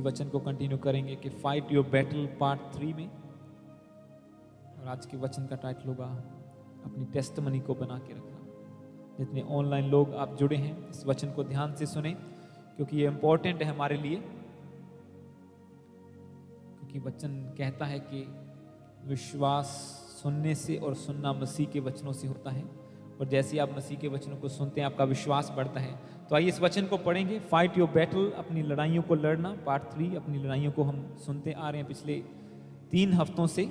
वचन को कंटिन्यू करेंगे कि फाइट योर बैटल पार्ट 3 में। और आज के वचन का टाइटल होगा अपनी टेस्टमनी को बना के रखना। जितने ऑनलाइन लोग आप जुड़े हैं इस वचन को ध्यान से सुने, क्योंकि ये इंपॉर्टेंट है हमारे लिए। क्योंकि वचन कहता है कि विश्वास सुनने से और सुनना मसीह के वचनों से होता है, और जैसे ही आप मसीह के वचनों को सुनते हैं आपका विश्वास बढ़ता है। तो आइए इस वचन को पढ़ेंगे। फाइट योर बैटल, अपनी लड़ाइयों को लड़ना, पार्ट 3। अपनी लड़ाइयों को हम सुनते आ रहे हैं पिछले 3 हफ्तों से,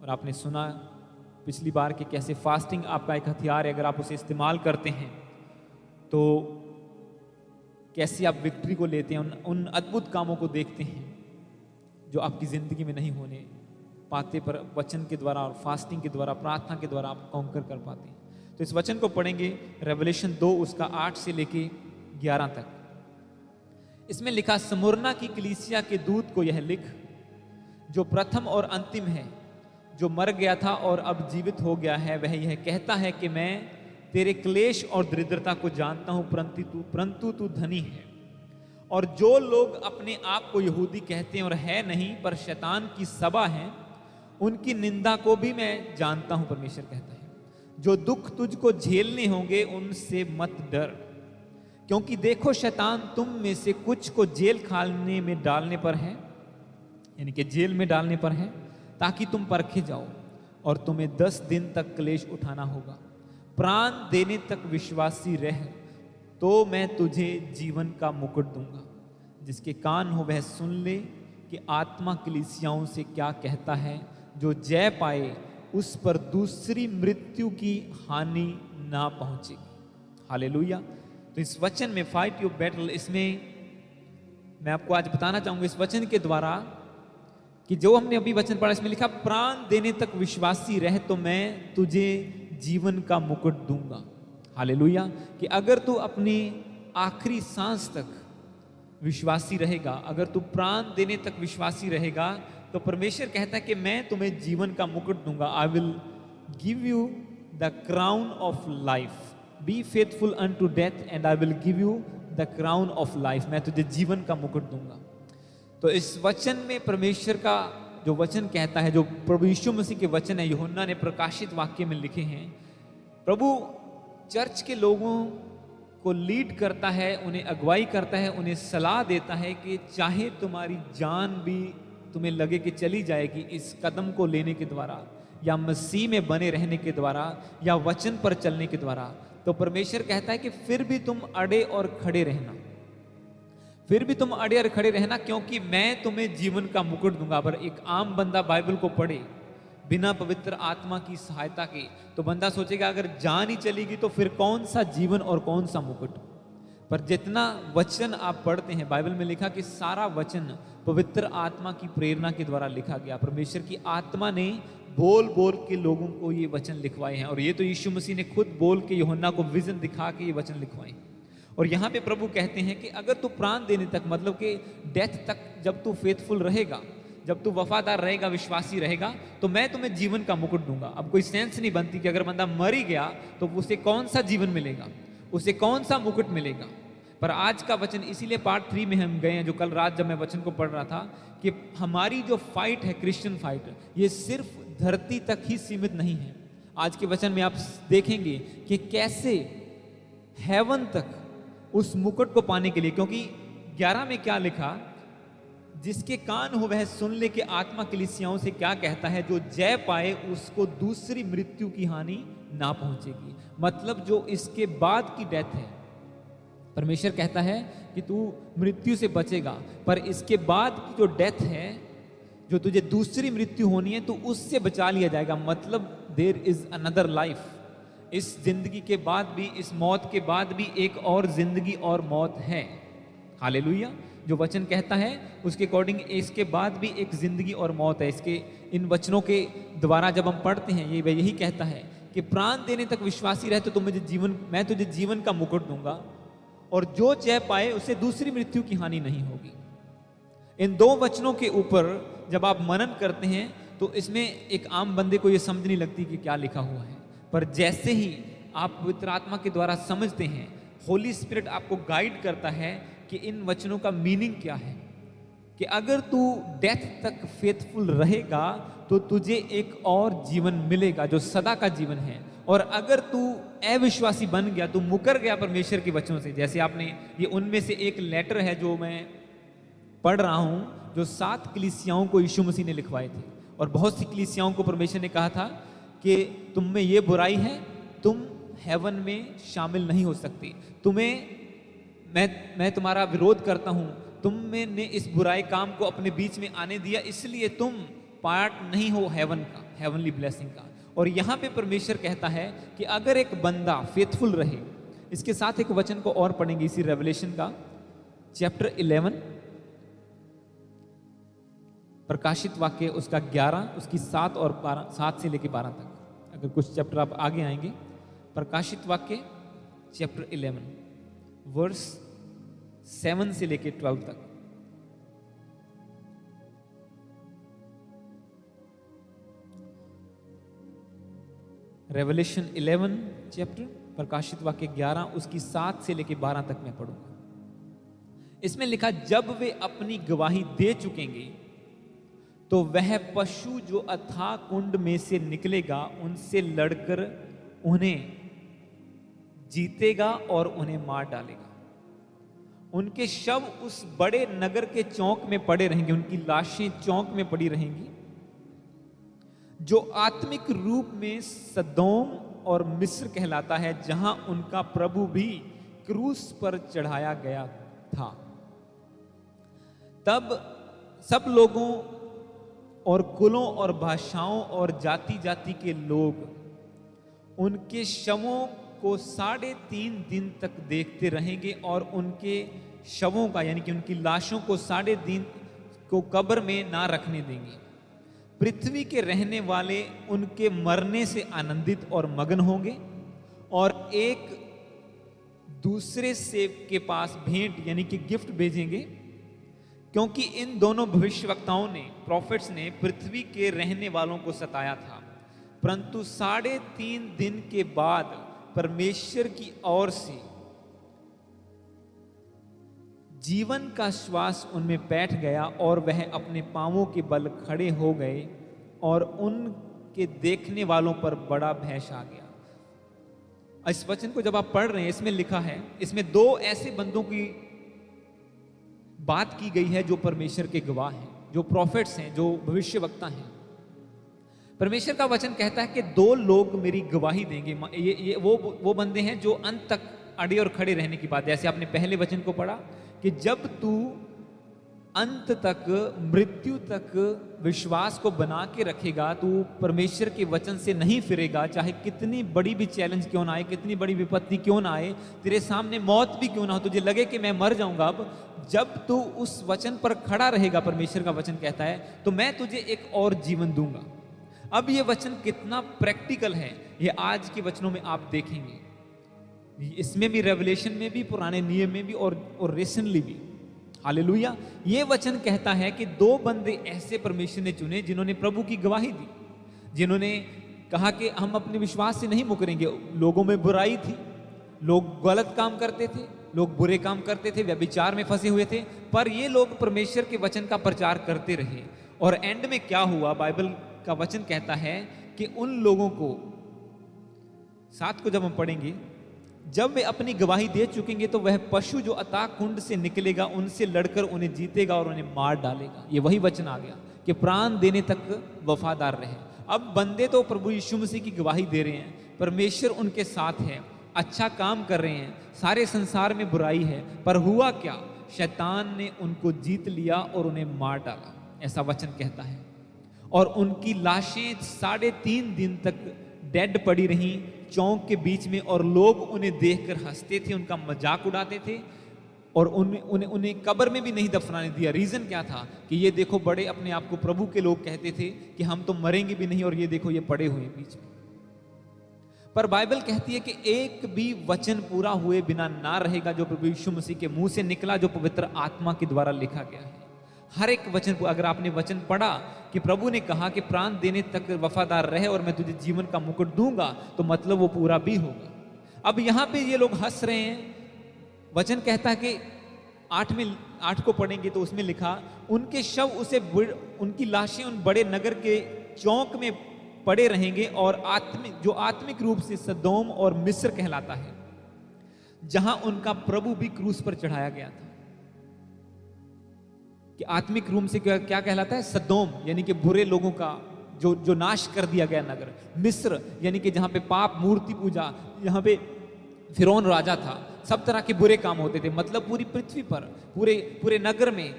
और आपने सुना पिछली बार कि कैसे फास्टिंग आपका एक हथियार है। अगर आप उसे इस्तेमाल करते हैं तो कैसे आप विक्ट्री को लेते हैं, उन अद्भुत कामों को देखते हैं जो आपकी ज़िंदगी में नहीं होने पाते, पर वचन के द्वारा और फास्टिंग के द्वारा, प्रार्थना के द्वारा आप कॉन्कर कर पाते हैं। तो इस वचन को पढ़ेंगे, रेवलेशन 2 उसका 8 से लेके 11 तक। इसमें लिखा, स्मुरना की कलीसिया के दूत को यह लिख, जो प्रथम और अंतिम है, जो मर गया था और अब जीवित हो गया है, वह यह कहता है कि मैं तेरे क्लेश और दरिद्रता को जानता हूं, परंतु तू धनी है। और जो लोग अपने आप को यहूदी कहते हैं और है नहीं पर शैतान की सभा है, उनकी निंदा को भी मैं जानता हूं। परमेश्वर कहता है, जो दुख तुझको झेलने होंगे उनसे मत डर, क्योंकि देखो शैतान तुम में से कुछ को जेल खाने में डालने पर है, यानी कि जेल में डालने पर है, ताकि तुम परखे जाओ, और तुम्हें 10 दिन तक क्लेश उठाना होगा। प्राण देने तक विश्वासी रह, तो मैं तुझे जीवन का मुकुट दूंगा। जिसके कान हो वह सुन ले कि आत्मा कलीसियाओं से क्या कहता है। जो जय पाए उस पर दूसरी मृत्यु की हानि ना पहुंचेगी। हालेलुया। तो इस वचन में फाइट योर बैटल, इसमें मैं आपको आज बताना चाहूंगा इस वचन के द्वारा कि जो हमने अभी वचन पढ़ा, इसमें लिखा प्राण देने तक विश्वासी रह, तो मैं तुझे जीवन का मुकुट दूंगा। हालेलुया। कि अगर तू अपनी आखिरी सांस तक विश्वासी रहेगा, अगर तू प्राण देने तक विश्वासी रहेगा, तो परमेश्वर कहता है कि मैं तुम्हें जीवन का मुकुट दूंगा। I will give you the crown of life, be faithful unto death and I will give you the crown of life. मैं तुझे जीवन का मुकुट दूंगा। तो इस वचन में परमेश्वर का जो वचन कहता है, जो प्रभु यीशु मसीह के वचन है, यूहन्ना ने प्रकाशित वाक्य में लिखे हैं। प्रभु चर्च के लोगों को लीड करता है, उन्हें अगुवाई करता है, उन्हें सलाह देता है कि चाहे तुम्हारी जान भी तुम्हें लगे कि चली जाएगी इस कदम को लेने के द्वारा, या मसीह में बने रहने के द्वारा, या वचन पर चलने के द्वारा, तो परमेश्वर कहता है कि फिर भी तुम अड़े और खड़े रहना, फिर भी तुम अड़े और खड़े रहना, क्योंकि मैं तुम्हें जीवन का मुकुट दूंगा। पर एक आम बंदा बाइबल को पढ़े बिना पवित्र आत्मा की सहायता के, तो बंदा सोचेगा अगर जान ही चलेगी तो फिर कौन सा जीवन और कौन सा मुकुट। पर जितना वचन आप पढ़ते हैं, बाइबल में लिखा कि सारा वचन पवित्र आत्मा की प्रेरणा के द्वारा लिखा गया। परमेश्वर की आत्मा ने बोल बोल के लोगों को ये वचन लिखवाए हैं, और ये तो यीशु मसीह ने खुद बोल के यूहन्ना को विजन दिखा के ये वचन लिखवाए। और यहाँ पे प्रभु कहते हैं कि अगर तू प्राण देने तक, मतलब कि डेथ तक जब तू फेथफुल रहेगा, जब तू वफादार रहेगा, विश्वासी रहेगा, तो मैं तुम्हें जीवन का मुकुट दूंगा। अब कोई सेंस नहीं बनती कि अगर बंदा मर ही गया तो उसे कौन सा जीवन मिलेगा, उसे कौन सा मुकुट मिलेगा। पर आज का वचन इसीलिए पार्ट 3 में हम गए हैं, जो कल रात जब मैं वचन को पढ़ रहा था, कि हमारी जो फाइट है, क्रिश्चियन फाइट, ये सिर्फ धरती तक ही सीमित नहीं है। आज के वचन में आप देखेंगे कि कैसे हेवन तक उस मुकुट को पाने के लिए, क्योंकि 11 में क्या लिखा, जिसके कान हो वह सुन ले कि आत्मा कलीसियाओं से क्या कहता है। जो जय पाए उसको दूसरी मृत्यु की हानि ना पहुंचेगी। मतलब जो इसके बाद की डेथ है, परमेश्वर कहता है कि तू मृत्यु से बचेगा, पर इसके बाद की जो डेथ है, जो तुझे दूसरी मृत्यु होनी है, तो उससे बचा लिया जाएगा। मतलब देयर इज अनदर लाइफ। इस जिंदगी के बाद भी, इस मौत के बाद भी एक और जिंदगी और मौत है। हालेलुया। जो वचन कहता है उसके अकॉर्डिंग इसके बाद भी एक जिंदगी और मौत है। इसके इन वचनों के द्वारा जब हम पढ़ते हैं, ये यही कहता है कि प्राण देने तक विश्वासी रहे, तो मैं तुझे जीवन का मुकुट दूंगा, और जो जय पाए उसे दूसरी मृत्यु की हानि नहीं होगी। इन 2 वचनों के ऊपर जब आप मनन करते हैं तो इसमें एक आम बंदे को यह समझ नहीं लगती कि क्या लिखा हुआ है, पर जैसे ही आप पवित्र आत्मा के द्वारा समझते हैं, होली स्पिरिट आपको गाइड करता है कि इन वचनों का मीनिंग क्या है, कि अगर तू डेथ तक फेथफुल रहेगा तो तुझे एक और जीवन मिलेगा जो सदा का जीवन है। और अगर तू अविश्वासी बन गया, तू मुकर गया परमेश्वर के वचनों से, जैसे आपने ये उनमें से एक लेटर है जो मैं पढ़ रहा हूं, जो 7 कलीसियाओं को यीशु मसीह ने लिखवाए थे। और बहुत सी कलीसियाओं को परमेश्वर ने कहा था कि तुम में ये बुराई है, तुम हेवन में शामिल नहीं हो सकती, मैं तुम्हारा विरोध करता हूं, तुमने इस बुराई काम को अपने बीच में आने दिया, इसलिए तुम पार्ट नहीं हो हेवन का, हेवनली ब्लेसिंग का। और यहां पे परमेश्वर कहता है कि अगर एक बंदा फेथफुल रहे, इसके साथ एक वचन को और पढ़ेंगे इसी रेवलेशन का चैप्टर 11, प्रकाशित वाक्य उसका 11, उसकी 7 और 12, 7 से लेकर 12 तक। अगर कुछ चैप्टर आप आगे आएंगे, प्रकाशित वाक्य चैप्टर 11 वर्स 7 से लेकर 12 तक। रेवलेशन 11 चैप्टर, प्रकाशित वाक्य 11, उसकी 7 से लेकर 12 तक मैं पढ़ूंगा। इसमें लिखा, जब वे अपनी गवाही दे चुकेंगे तो वह पशु जो अथाह कुंड में से निकलेगा उनसे लड़कर उन्हें जीतेगा और उन्हें मार डालेगा। उनके शव उस बड़े नगर के चौक में पड़े रहेंगे, उनकी लाशें चौक में पड़ी रहेंगी, जो आत्मिक रूप में सदोम और मिस्र कहलाता है, जहां उनका प्रभु भी क्रूस पर चढ़ाया गया था। तब सब लोगों और कुलों और भाषाओं और जाति जाति के लोग उनके शवों को 3.5 दिन तक देखते रहेंगे और उनके शवों का, यानी कि उनकी लाशों को 3.5 दिन को कब्र में ना रखने देंगे। पृथ्वी के रहने वाले उनके मरने से आनंदित और मगन होंगे और एक दूसरे से के पास भेंट यानी कि गिफ्ट भेजेंगे, क्योंकि इन दोनों भविष्यवक्ताओं ने, प्रॉफिट्स ने पृथ्वी के रहने वालों को सताया था। परंतु 3.5 दिन के बाद परमेश्वर की ओर से जीवन का श्वास उनमें बैठ गया और वह अपने पांवों के बल खड़े हो गए और उनके देखने वालों पर बड़ा भय छा गया। इस वचन को जब आप पढ़ रहे हैं, इसमें लिखा है, इसमें 2 ऐसे बंदों की बात की गई है जो परमेश्वर के गवाह हैं, जो प्रॉफिट्स हैं, जो भविष्यवक्ता हैं। परमेश्वर का वचन कहता है कि 2 लोग मेरी गवाही देंगे। ये वो बंदे हैं जो अंत तक अड़े और खड़े रहने की बात, जैसे आपने पहले वचन को पढ़ा कि जब तू अंत तक, मृत्यु तक विश्वास को बना के रखेगा, तू परमेश्वर के वचन से नहीं फिरेगा, चाहे कितनी बड़ी भी चैलेंज क्यों ना आए, कितनी बड़ी विपत्ति क्यों ना आए, तेरे सामने मौत भी क्यों ना हो, तुझे लगे कि मैं मर जाऊंगा, अब जब तू उस वचन पर खड़ा रहेगा, परमेश्वर का वचन कहता है, तो मैं तुझे एक और जीवन दूंगा। अब ये वचन कितना प्रैक्टिकल है, ये आज के वचनों में आप देखेंगे। इसमें भी, रेवलेशन में भी, पुराने नियम में भी और रिसेंटली भी। हालेलुया। ये वचन कहता है कि 2 बंदे ऐसे परमेश्वर ने चुने जिन्होंने प्रभु की गवाही दी, जिन्होंने कहा कि हम अपने विश्वास से नहीं मुकरेंगे। लोगों में बुराई थी, लोग गलत काम करते थे, लोग बुरे काम करते थे, व्यभिचार में फंसे हुए थे, पर ये लोग परमेश्वर के वचन का प्रचार करते रहे। और एंड में क्या हुआ, बाइबल का वचन कहता है कि उन लोगों को, 7 को जब हम पढ़ेंगे, जब वे अपनी गवाही दे चुकेंगे तो वह पशु जो अथाह कुंड से निकलेगा उनसे लड़कर उन्हें जीतेगा और उन्हें मार डालेगा। ये वही वचन आ गया कि प्राण देने तक वफादार रहे। अब बंदे तो प्रभु यीशु मसीह की गवाही दे रहे हैं, परमेश्वर उनके साथ है, अच्छा काम कर रहे हैं, सारे संसार में बुराई है, पर हुआ क्या, शैतान ने उनको जीत लिया और उन्हें मार डाला, ऐसा वचन कहता है। और उनकी लाशें 3.5 दिन तक डेड पड़ी रहीं चौक के बीच में, और लोग उन्हें देखकर हंसते थे, उनका मजाक उड़ाते थे और उन्हें कब्र में भी नहीं दफनाने दिया। रीजन क्या था कि ये देखो, बड़े अपने आप को प्रभु के लोग कहते थे कि हम तो मरेंगे भी नहीं, और ये देखो ये पड़े हुए बीच में। पर बाइबल कहती है कि एक भी वचन पूरा हुए बिना ना रहेगा जो प्रभु यीशु मसीह के मुंह से निकला, जो पवित्र आत्मा के द्वारा लिखा गया है। हर एक वचन को, अगर आपने वचन पढ़ा कि प्रभु ने कहा कि प्राण देने तक वफादार रहे और मैं तुझे जीवन का मुकुट दूंगा, तो मतलब वो पूरा भी होगा। अब यहां पे ये लोग हंस रहे हैं, वचन कहता है कि 8 को पढ़ेंगे तो उसमें लिखा, उनके शव उनकी लाशें उन बड़े नगर के चौक में पड़े रहेंगे, और आत्मिक रूप से सदोम और मिस्र कहलाता है, जहां उनका प्रभु भी क्रूस पर चढ़ाया गया था। कि आत्मिक रूप से क्या कहलाता है? सदोम, यानी कि बुरे लोगों का जो नाश कर दिया गया नगर। मिस्र यानी कि जहां पे पाप, मूर्ति पूजा, यहाँ पे फिरौन राजा था, सब तरह के बुरे काम होते थे। मतलब पूरी पृथ्वी पर, पूरे नगर में,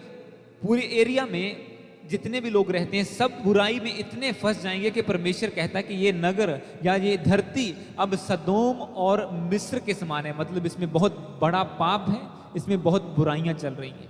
पूरे एरिया में जितने भी लोग रहते हैं, सब बुराई में इतने फंस जाएंगे कि परमेश्वर कहता है कि ये नगर या ये धरती अब सदोम और मिस्र के समान है। मतलब इसमें बहुत बड़ा पाप है, इसमें बहुत बुराइयां चल रही हैं।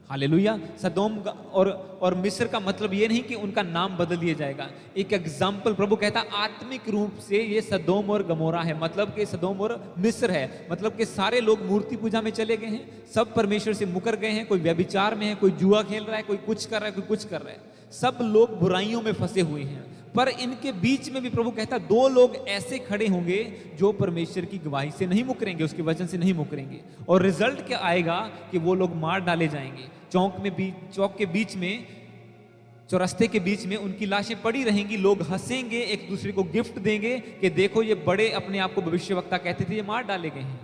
हालेलुया। सदोम और मिस्र का मतलब ये नहीं कि उनका नाम बदल दिया जाएगा। एक एग्जाम्पल प्रभु कहता, आत्मिक रूप से ये सदोम और गमोरा है, मतलब कि सदोम और मिस्र है। मतलब कि सारे लोग मूर्ति पूजा में चले गए हैं, सब परमेश्वर से मुकर गए हैं। कोई व्यभिचार में है, कोई जुआ खेल रहा है, कोई कुछ कर रहा है, कोई कुछ कर रहा है। सब लोग बुराइयों में फंसे हुए हैं। पर इनके बीच में भी प्रभु कहता, 2 लोग ऐसे खड़े होंगे जो परमेश्वर की गवाही से नहीं मुकरेंगे, उसके वचन से नहीं मुकरेंगे। और रिजल्ट क्या आएगा कि वो लोग मार डाले जाएंगे। चौक के बीच में, चौरस्ते के बीच में उनकी लाशें पड़ी रहेंगी। लोग हंसेंगे, एक दूसरे को गिफ्ट देंगे कि देखो ये बड़े अपने आप को भविष्यवक्ता कहते थे, ये मार डाले गए हैं।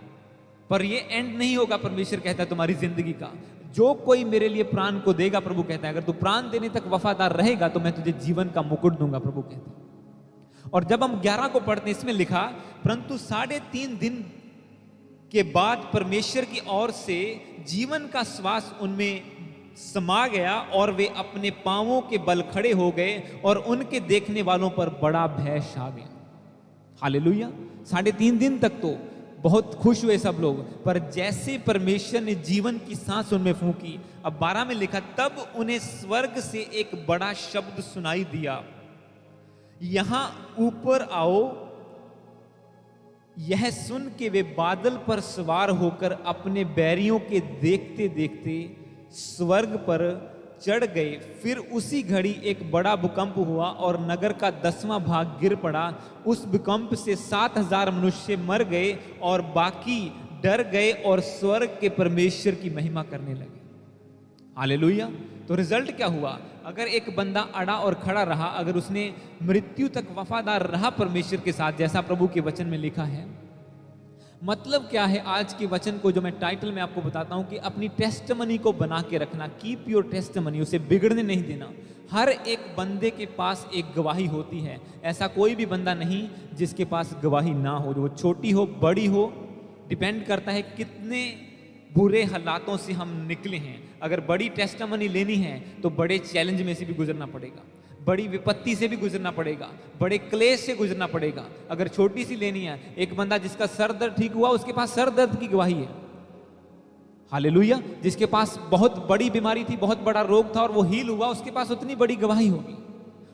पर ये एंड नहीं होगा। परमेश्वर कहता है तुम्हारी जिंदगी का, जो कोई मेरे लिए प्राण को देगा, प्रभु कहता है, अगर तू प्राण देने तक वफादार रहेगा तो मैं तुझे जीवन का मुकुट दूंगा, प्रभु कहता है। और जब हम 11 को पढ़ते हैं, इसमें लिखा, परंतु 3.5 दिन के बाद परमेश्वर की ओर से जीवन का श्वास उनमें समा गया, और वे अपने पांवों के बल खड़े हो गए, और उनके देखने वालों पर बड़ा भय छा गया। हालेलुया। 3.5 दिन तक तो बहुत खुश हुए सब लोग, पर जैसे परमेश्वर ने जीवन की सांस उनमें फूंकी, अब 12 में लिखा, तब उन्हें स्वर्ग से एक बड़ा शब्द सुनाई दिया, यहां ऊपर आओ। यह सुन के वे बादल पर सवार होकर अपने बैरियों के देखते देखते स्वर्ग पर चढ़ गए। फिर उसी घड़ी एक बड़ा भूकंप हुआ और नगर का 10वां भाग गिर पड़ा। उस भूकंप से 7,000 मनुष्य मर गए और बाकी डर गए और स्वर्ग के परमेश्वर की महिमा करने लगे। हालेलुया। तो रिजल्ट क्या हुआ? अगर एक बंदा अड़ा और खड़ा रहा, अगर उसने मृत्यु तक वफादार रहा परमेश्वर के साथ, जैसा प्रभु के वचन में लिखा है। मतलब क्या है आज के वचन को जो मैं टाइटल में आपको बताता हूं कि अपनी टेस्टमनी को बना के रखना, कीप योर टेस्टमनी, उसे बिगड़ने नहीं देना। हर एक बंदे के पास एक गवाही होती है। ऐसा कोई भी बंदा नहीं जिसके पास गवाही ना हो, वो छोटी हो बड़ी हो, डिपेंड करता है कितने बुरे हालातों से हम निकले हैं। अगर बड़ी टेस्टमनी लेनी है तो बड़े चैलेंज में से भी गुजरना पड़ेगा, बड़ी विपत्ति से भी गुजरना पड़ेगा, बड़े क्लेश से गुजरना पड़ेगा। अगर छोटी सी लेनी है, एक बंदा जिसका सर दर्द ठीक हुआ, उसके पास सर दर्द की गवाही है। हालेलुया। जिसके पास बहुत बड़ी बीमारी थी, बहुत बड़ा रोग था और वो हील हुआ, उसके पास उतनी बड़ी गवाही होगी।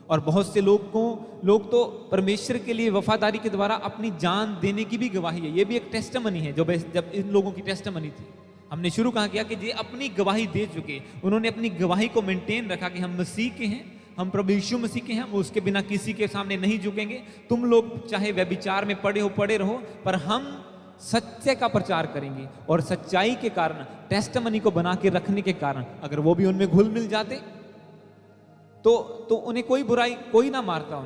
और बहुत से लोग तो परमेश्वर के लिए वफादारी के द्वारा अपनी जान देने की भी गवाही है। ये भी एक टेस्टमनी है। जब इन लोगों की टेस्टमनी थी, हमने शुरू कहा किया कि ये अपनी गवाही दे चुके, उन्होंने अपनी गवाही को मेंटेन रखा कि हम मसीह के हैं, हम प्रभु यीशु मसीह के हैं, हम उसके बिना किसी के सामने नहीं झुकेंगे। तुम लोग चाहे व्यभिचार में पड़े रहो, पर हम सत्य का प्रचार करेंगे। और सच्चाई के कारण, टेस्टमनी को बना के रखने के कारण, अगर वो भी उनमें घुल मिल जाते तो उन्हें कोई ना मारता।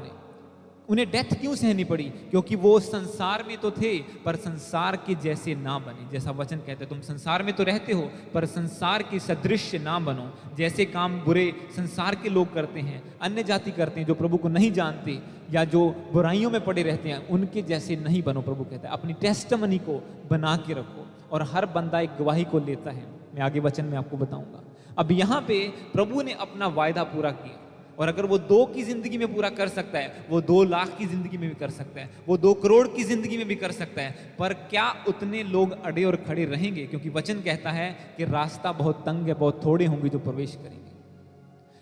उन्हें डेथ क्यों सहनी पड़ी? क्योंकि वो संसार में तो थे पर संसार के जैसे ना बने। जैसा वचन कहते हैं, तुम संसार में तो रहते हो पर संसार के सदृश ना बनो। जैसे काम बुरे संसार के लोग करते हैं, अन्य जाति करते हैं, जो प्रभु को नहीं जानते या जो बुराइयों में पड़े रहते हैं, उनके जैसे नहीं बनो। प्रभु कहता है अपनी टेस्टमनी को बना के रखो। और हर बंदा एक गवाही को लेता है। मैं आगे वचन में आपको बताऊंगा। अब यहाँ पे प्रभु ने अपना वायदा पूरा किया, और अगर वो 2 की जिंदगी में पूरा कर सकता है, वो 2 लाख की जिंदगी में भी कर सकता है, वो 2 करोड़ की जिंदगी में भी कर सकता है। पर क्या उतने लोग अड़े और खड़े रहेंगे? क्योंकि वचन कहता है कि रास्ता बहुत तंग है, बहुत थोड़े होंगे जो प्रवेश करेंगे।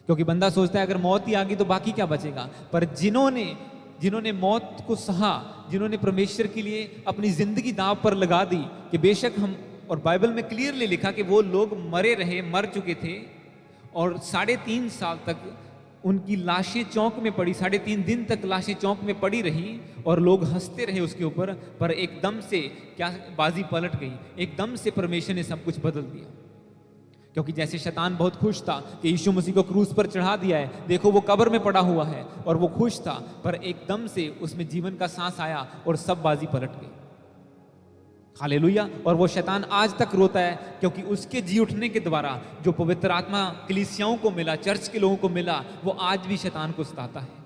क्योंकि बंदा सोचता है अगर मौत ही आ गई तो बाकी क्या बचेगा। पर जिन्होंने मौत को सहा, जिन्होंने परमेश्वर के लिए अपनी जिंदगी दांव पर लगा दी, कि बेशक हम, और बाइबल में क्लियरली लिखा कि वो लोग मर चुके थे और 3.5 साल तक उनकी लाशें चौक में पड़ी, 3.5 दिन तक लाशें चौक में पड़ी रही और लोग हंसते रहे उसके ऊपर। पर एकदम से क्या बाजी पलट गई, एकदम से परमेश्वर ने सब कुछ बदल दिया। क्योंकि जैसे शैतान बहुत खुश था कि यीशु मसीह को क्रूस पर चढ़ा दिया है, देखो वो कब्र में पड़ा हुआ है, और वो खुश था, पर एकदम से उसमें जीवन का सांस आया और सब बाजी पलट गई। हालेलुया। और वो शैतान आज तक रोता है, क्योंकि उसके जी उठने के द्वारा जो पवित्र आत्मा कलीसियाओं को मिला, चर्च के लोगों को मिला, वो आज भी शैतान को सताता है।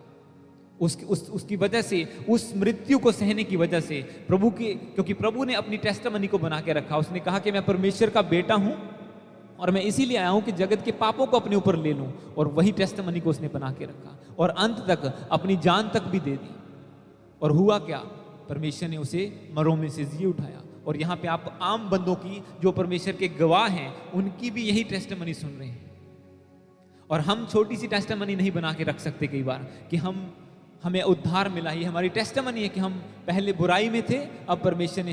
उसकी वजह से, उस मृत्यु को सहने की वजह से क्योंकि प्रभु ने अपनी टेस्टिमनी को बना के रखा। उसने कहा कि मैं परमेश्वर का बेटा हूं और मैं इसीलिए आया हूं कि जगत के पापों को अपने ऊपर ले लूं, और वही टेस्टिमनी को उसने बना के रखा और अंत तक अपनी जान तक भी दे दी। और हुआ क्या? परमेश्वर ने उसे मरों में से जी उठाया। और यहाँ पे आप आम बंदों की, जो परमेश्वर के गवाह हैं, उनकी भी यही टेस्टिमनी सुन रहे हैं। और हम छोटी सी टेस्टिमनी नहीं बना के रख सकते कई बार कि हमें उद्धार मिला। ही हमारी टेस्टिमनी है कि हम पहले बुराई में थे, अब परमेश्वर ने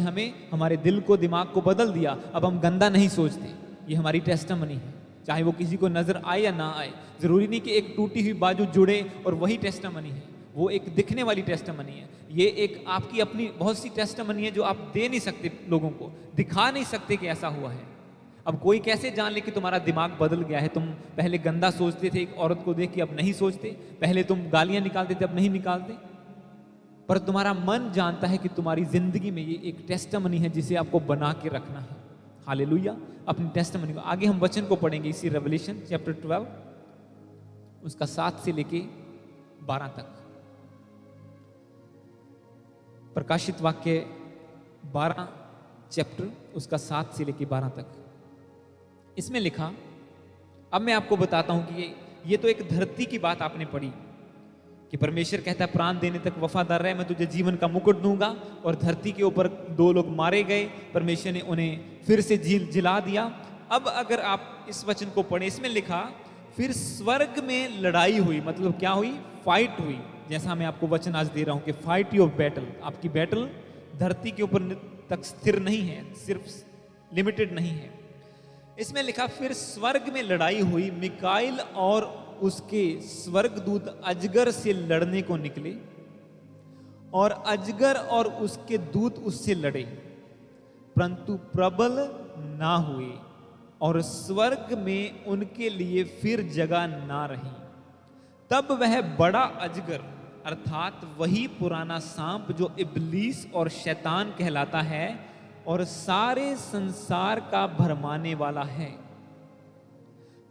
हमारे दिल को, दिमाग को बदल दिया, अब हम गंदा नहीं सोचते। ये हमारी टेस्टिमनी है, चाहे वो किसी को नजर आए या ना आए। जरूरी नहीं कि एक टूटी हुई बाजू जुड़े और वही टेस्टिमनी है, वो एक दिखने वाली टेस्टिमनी है। ये एक आपकी अपनी बहुत सी टेस्टिमनी है जो आप दे नहीं सकते, लोगों को दिखा नहीं सकते कि ऐसा हुआ है। अब कोई कैसे जान ले कि तुम्हारा दिमाग बदल गया है? तुम पहले गंदा सोचते थे एक औरत को देख के, अब नहीं सोचते। पहले तुम गालियां निकालते थे, अब नहीं निकालते। पर तुम्हारा मन जानता है कि तुम्हारी जिंदगी में ये एक टेस्टिमनी है जिसे आपको बना के रखना है। हालेलुया। अपनी टेस्टिमनी को आगे हम वचन को पढ़ेंगे, इसी रेवलेशन चैप्टर 12 उसका 7 से लेके 12 तक। प्रकाशित वाक्य 12 चैप्टर उसका 7 से लेके 12 तक। इसमें लिखा, अब मैं आपको बताता हूं कि ये तो एक धरती की बात आपने पढ़ी कि परमेश्वर कहता है प्राण देने तक वफादार रहे, मैं तुझे जीवन का मुकुट दूंगा। और धरती के ऊपर 2 लोग मारे गए, परमेश्वर ने उन्हें फिर से जिला दिया। अब अगर आप इस वचन को पढ़ें, इसमें लिखा, फिर स्वर्ग में लड़ाई हुई। मतलब क्या हुई? फाइट हुई। जैसा मैं आपको वचन आज दे रहा हूं कि फाइट योर बैटल। आपकी बैटल धरती के ऊपर तक स्थिर नहीं है, सिर्फ लिमिटेड नहीं है। इसमें लिखा, फिर स्वर्ग में लड़ाई हुई, मिकाइल और उसके स्वर्गदूत अजगर से लड़ने को निकले, और अजगर और उसके दूत उससे लड़े, परंतु प्रबल ना हुए, और स्वर्ग में उनके लिए फिर जगह ना रही। तब वह बड़ा अजगर, अर्थात वही पुराना सांप जो इब्लीस और शैतान कहलाता है और सारे संसार का भरमाने वाला है,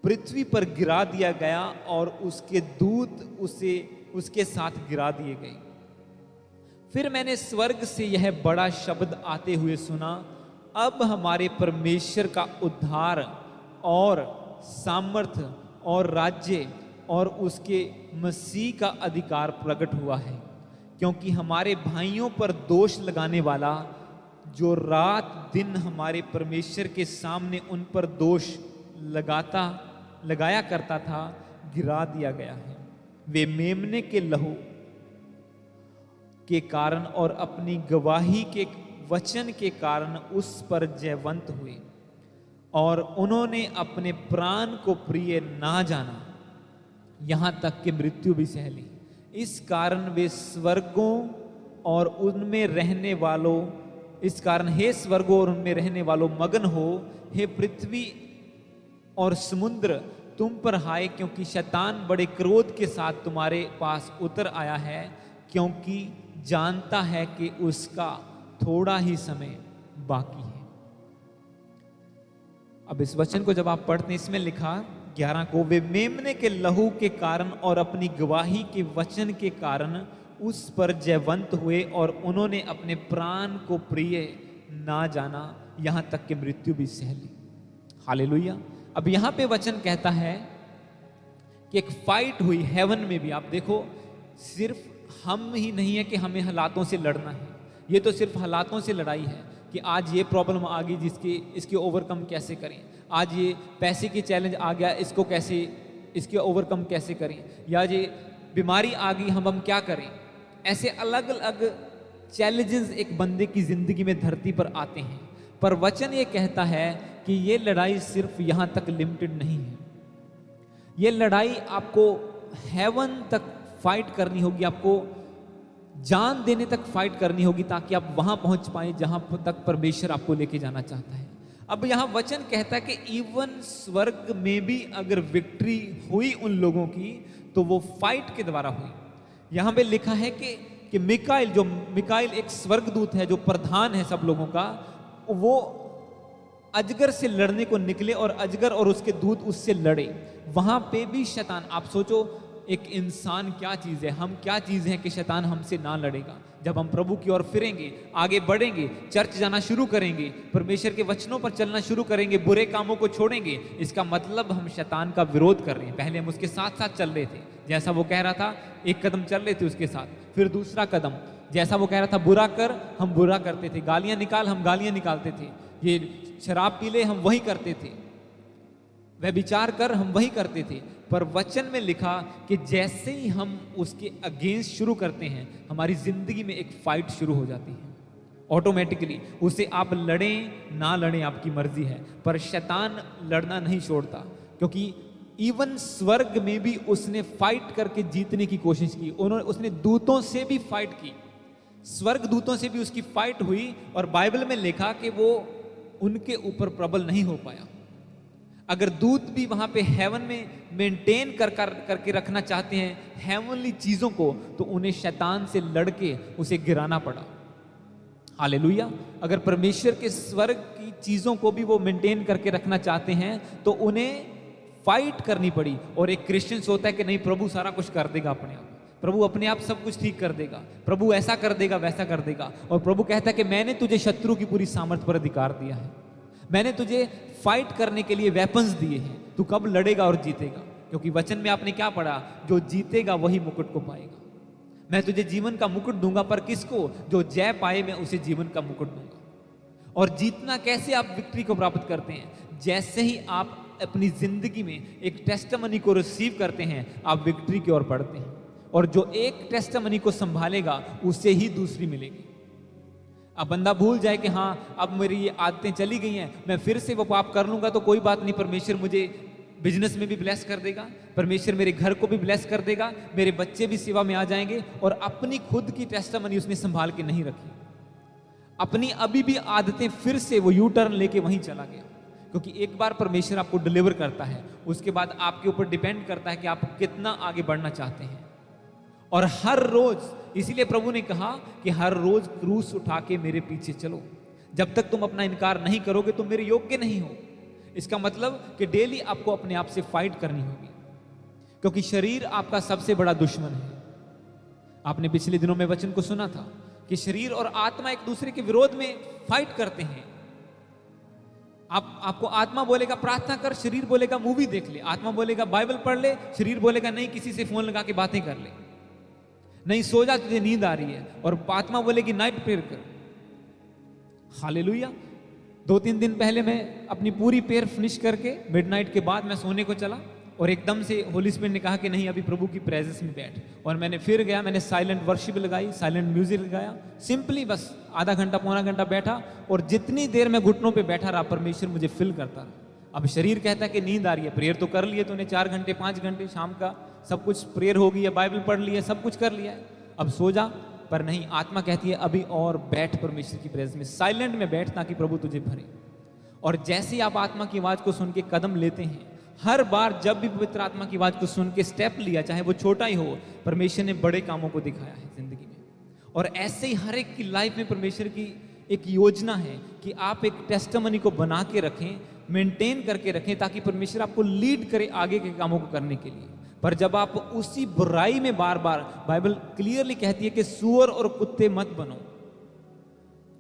पृथ्वी पर गिरा दिया गया, और उसके दूत उसके साथ गिरा दिए गए। फिर मैंने स्वर्ग से यह बड़ा शब्द आते हुए सुना, अब हमारे परमेश्वर का उद्धार और सामर्थ्य और राज्य और उसके मसीह का अधिकार प्रकट हुआ है, क्योंकि हमारे भाइयों पर दोष लगाने वाला, जो रात दिन हमारे परमेश्वर के सामने उन पर दोष लगाया करता था, गिरा दिया गया है। वे मेमने के लहू के कारण और अपनी गवाही के वचन के कारण उस पर जयवंत हुए, और उन्होंने अपने प्राण को प्रिय ना जाना, यहां तक कि मृत्यु भी सह ली। इस कारण वे स्वर्गों और उनमें रहने वालों, इस कारण हे स्वर्गों और उनमें रहने वालों मगन हो, हे पृथ्वी और समुद्र तुम पर हाय, क्योंकि शैतान बड़े क्रोध के साथ तुम्हारे पास उतर आया है, क्योंकि जानता है कि उसका थोड़ा ही समय बाकी है। अब इस वचन को जब आप पढ़ते हैं, इसमें लिखा 11 को, वे मेमने के लहू के कारण और अपनी गवाही के वचन के कारण उस पर जयवंत हुए, और उन्होंने अपने प्राण को प्रिय ना जाना, यहां तक कि मृत्यु भी सह ली। हालेलुया। अब यहां पे वचन कहता है कि एक फाइट हुई हेवन में भी। आप देखो, सिर्फ हम ही नहीं है कि हमें हालातों से लड़ना है, ये तो सिर्फ हालातों से लड़ाई है कि आज ये प्रॉब्लम आ गई, इसके ओवरकम कैसे करें। आज ये पैसे की चैलेंज आ गया, इसके ओवरकम कैसे करें। या ये बीमारी आ गई, हम क्या करें। ऐसे अलग अलग चैलेंजेस एक बंदे की जिंदगी में धरती पर आते हैं। पर वचन ये कहता है कि ये लड़ाई सिर्फ यहां तक लिमिटेड नहीं है। ये लड़ाई आपको हेवन तक फाइट करनी होगी, आपको जान देने तक फाइट करनी होगी, ताकि आप वहां पहुंच पाए जहां तक परमेश्वर आपको लेके जाना चाहता है। अब यहां वचन कहता है कि इवन स्वर्ग में भी अगर विक्ट्री हुई उन लोगों की तो वो फाइट के द्वारा हुई। यहां पे लिखा है कि मिकाइल एक स्वर्गदूत है जो प्रधान है सब लोगों का, वो अजगर से लड़ने को निकले और अजगर और उसके दूत उससे लड़े। वहां पे भी शैतान, आप सोचो एक इंसान क्या चीज है, हम क्या चीज है कि शैतान हमसे ना लड़ेगा। जब हम प्रभु की ओर फिरेंगे, आगे बढ़ेंगे, चर्च जाना शुरू करेंगे, परमेश्वर के वचनों पर चलना शुरू करेंगे, बुरे कामों को छोड़ेंगे, इसका मतलब हम शैतान का विरोध कर रहे हैं। पहले हम उसके साथ साथ चल रहे थे, जैसा वो कह रहा था एक कदम चल रहे थे उसके साथ, फिर दूसरा कदम जैसा वो कह रहा था बुरा कर, हम बुरा करते थे, गालियां निकाल, हम गालियां निकालते थे, ये शराब पी ले, हम वही करते थे, वह विचार कर, हम वही करते थे। पर वचन में लिखा कि जैसे ही हम उसके अगेंस्ट शुरू करते हैं, हमारी जिंदगी में एक फाइट शुरू हो जाती है ऑटोमेटिकली। उसे आप लड़ें ना लड़ें आपकी मर्जी है, पर शैतान लड़ना नहीं छोड़ता, क्योंकि इवन स्वर्ग में भी उसने फाइट करके जीतने की कोशिश की। उसने दूतों से भी फाइट की, स्वर्ग दूतों से भी उसकी फाइट हुई, और बाइबल में लिखा कि वो उनके ऊपर प्रबल नहीं हो पाया। अगर दूत भी वहां पे हेवन में मेंटेन करके रखना चाहते हैं हेवनली चीजों को, तो उन्हें शैतान से लड़के उसे गिराना पड़ा। हालेलुया। अगर परमेश्वर के स्वर्ग की चीजों को भी वो मेंटेन करके रखना चाहते हैं तो उन्हें फाइट करनी पड़ी। और एक क्रिश्चियन सोचता है कि नहीं, प्रभु सारा कुछ कर देगा अपने आप, प्रभु अपने आप सब कुछ ठीक कर देगा, प्रभु ऐसा कर देगा, वैसा कर देगा। और प्रभु कहता है कि मैंने तुझे शत्रु की पूरी सामर्थ्य पर अधिकार दिया है, मैंने तुझे फाइट करने के लिए वेपन्स दिए हैं, तू कब लड़ेगा और जीतेगा। क्योंकि वचन में आपने क्या पढ़ा, जो जीतेगा वही मुकुट को पाएगा। मैं तुझे जीवन का मुकुट दूंगा, पर किसको, जो जय पाए मैं उसे जीवन का मुकुट दूंगा। और जीतना कैसे आप विक्ट्री को प्राप्त करते हैं, जैसे ही आप अपनी जिंदगी में एक टेस्टिमनी को रिसीव करते हैं, आप विक्ट्री की ओर बढ़ते हैं। और जो एक टेस्टिमनी को संभालेगा उसे ही दूसरी मिलेगी। अब बंदा भूल जाए कि हाँ अब मेरी ये आदतें चली गई हैं, मैं फिर से वो पाप कर लूंगा तो कोई बात नहीं, परमेश्वर मुझे बिजनेस में भी ब्लेस कर देगा, परमेश्वर मेरे घर को भी ब्लेस कर देगा, मेरे बच्चे भी सेवा में आ जाएंगे। और अपनी खुद की टेस्टिमनी उसने संभाल के नहीं रखी, अपनी अभी भी आदतें फिर से वो यू टर्न लेके वहीं चला गया। क्योंकि एक बार परमेश्वर आपको डिलीवर करता है, उसके बाद आपके ऊपर डिपेंड करता है कि आप कितना आगे बढ़ना चाहते हैं। और हर रोज, इसीलिए प्रभु ने कहा कि हर रोज क्रूस उठा के मेरे पीछे चलो। जब तक तुम अपना इनकार नहीं करोगे तुम मेरे योग्य नहीं हो। इसका मतलब कि डेली आपको अपने आप से फाइट करनी होगी, क्योंकि शरीर आपका सबसे बड़ा दुश्मन है। आपने पिछले दिनों में वचन को सुना था कि शरीर और आत्मा एक दूसरे के विरोध में फाइट करते हैं। आपको आत्मा बोलेगा प्रार्थना कर, शरीर बोलेगा मूवी देख ले, आत्मा बोलेगा बाइबल पढ़ ले, शरीर बोलेगा नहीं किसी से फोन लगा के बातें कर ले, नहीं सो जा तुझे नींद आ रही है, और आत्मा बोलेगी नाइट प्रेयर कर। हालेलुया। 2-3 दिन पहले मैं अपनी पूरी प्रेयर फिनिश करके मिडनाइट के बाद मैं सोने को चला, और एकदम से होली स्पिरिट ने कहा कि नहीं अभी प्रभु की प्रेजेंस में बैठ। और मैंने फिर गया, मैंने साइलेंट वर्शिप लगाई, साइलेंट म्यूजिक लगाया, सिंपली बस आधा घंटा पौना घंटा बैठा, और जितनी देर मैं घुटनों पे बैठा रहा परमेश्वर मुझे फिल करता रहा। अब शरीर कहता है कि नींद आ रही है, प्रेयर तो कर लिए तूने 4 घंटे 5 घंटे, शाम का सब कुछ प्रेयर हो गई है, बाइबल पढ़ ली है, सब कुछ कर लिया है, अब सो जा। पर नहीं, आत्मा कहती है अभी और बैठ परमेश्वर की प्रेजेंस में, साइलेंट में बैठ ताकि प्रभु तुझे भरे। और जैसे ही आप आत्मा की आवाज को सुन के कदम लेते हैं, हर बार जब भी पवित्र आत्मा की आवाज को सुन के स्टेप लिया, चाहे वो छोटा ही हो, परमेश्वर ने बड़े कामों को दिखाया है जिंदगी में। और ऐसे ही हर एक की लाइफ में परमेश्वर की एक योजना है कि आप एक टेस्टिमनी को बना के रखें, मेंटेन करके रखें, ताकि परमेश्वर आपको लीड करे आगे के कामों को करने के लिए। पर जब आप उसी बुराई में बार बार, बाइबल क्लियरली कहती है कि सूअर और कुत्ते मत बनो,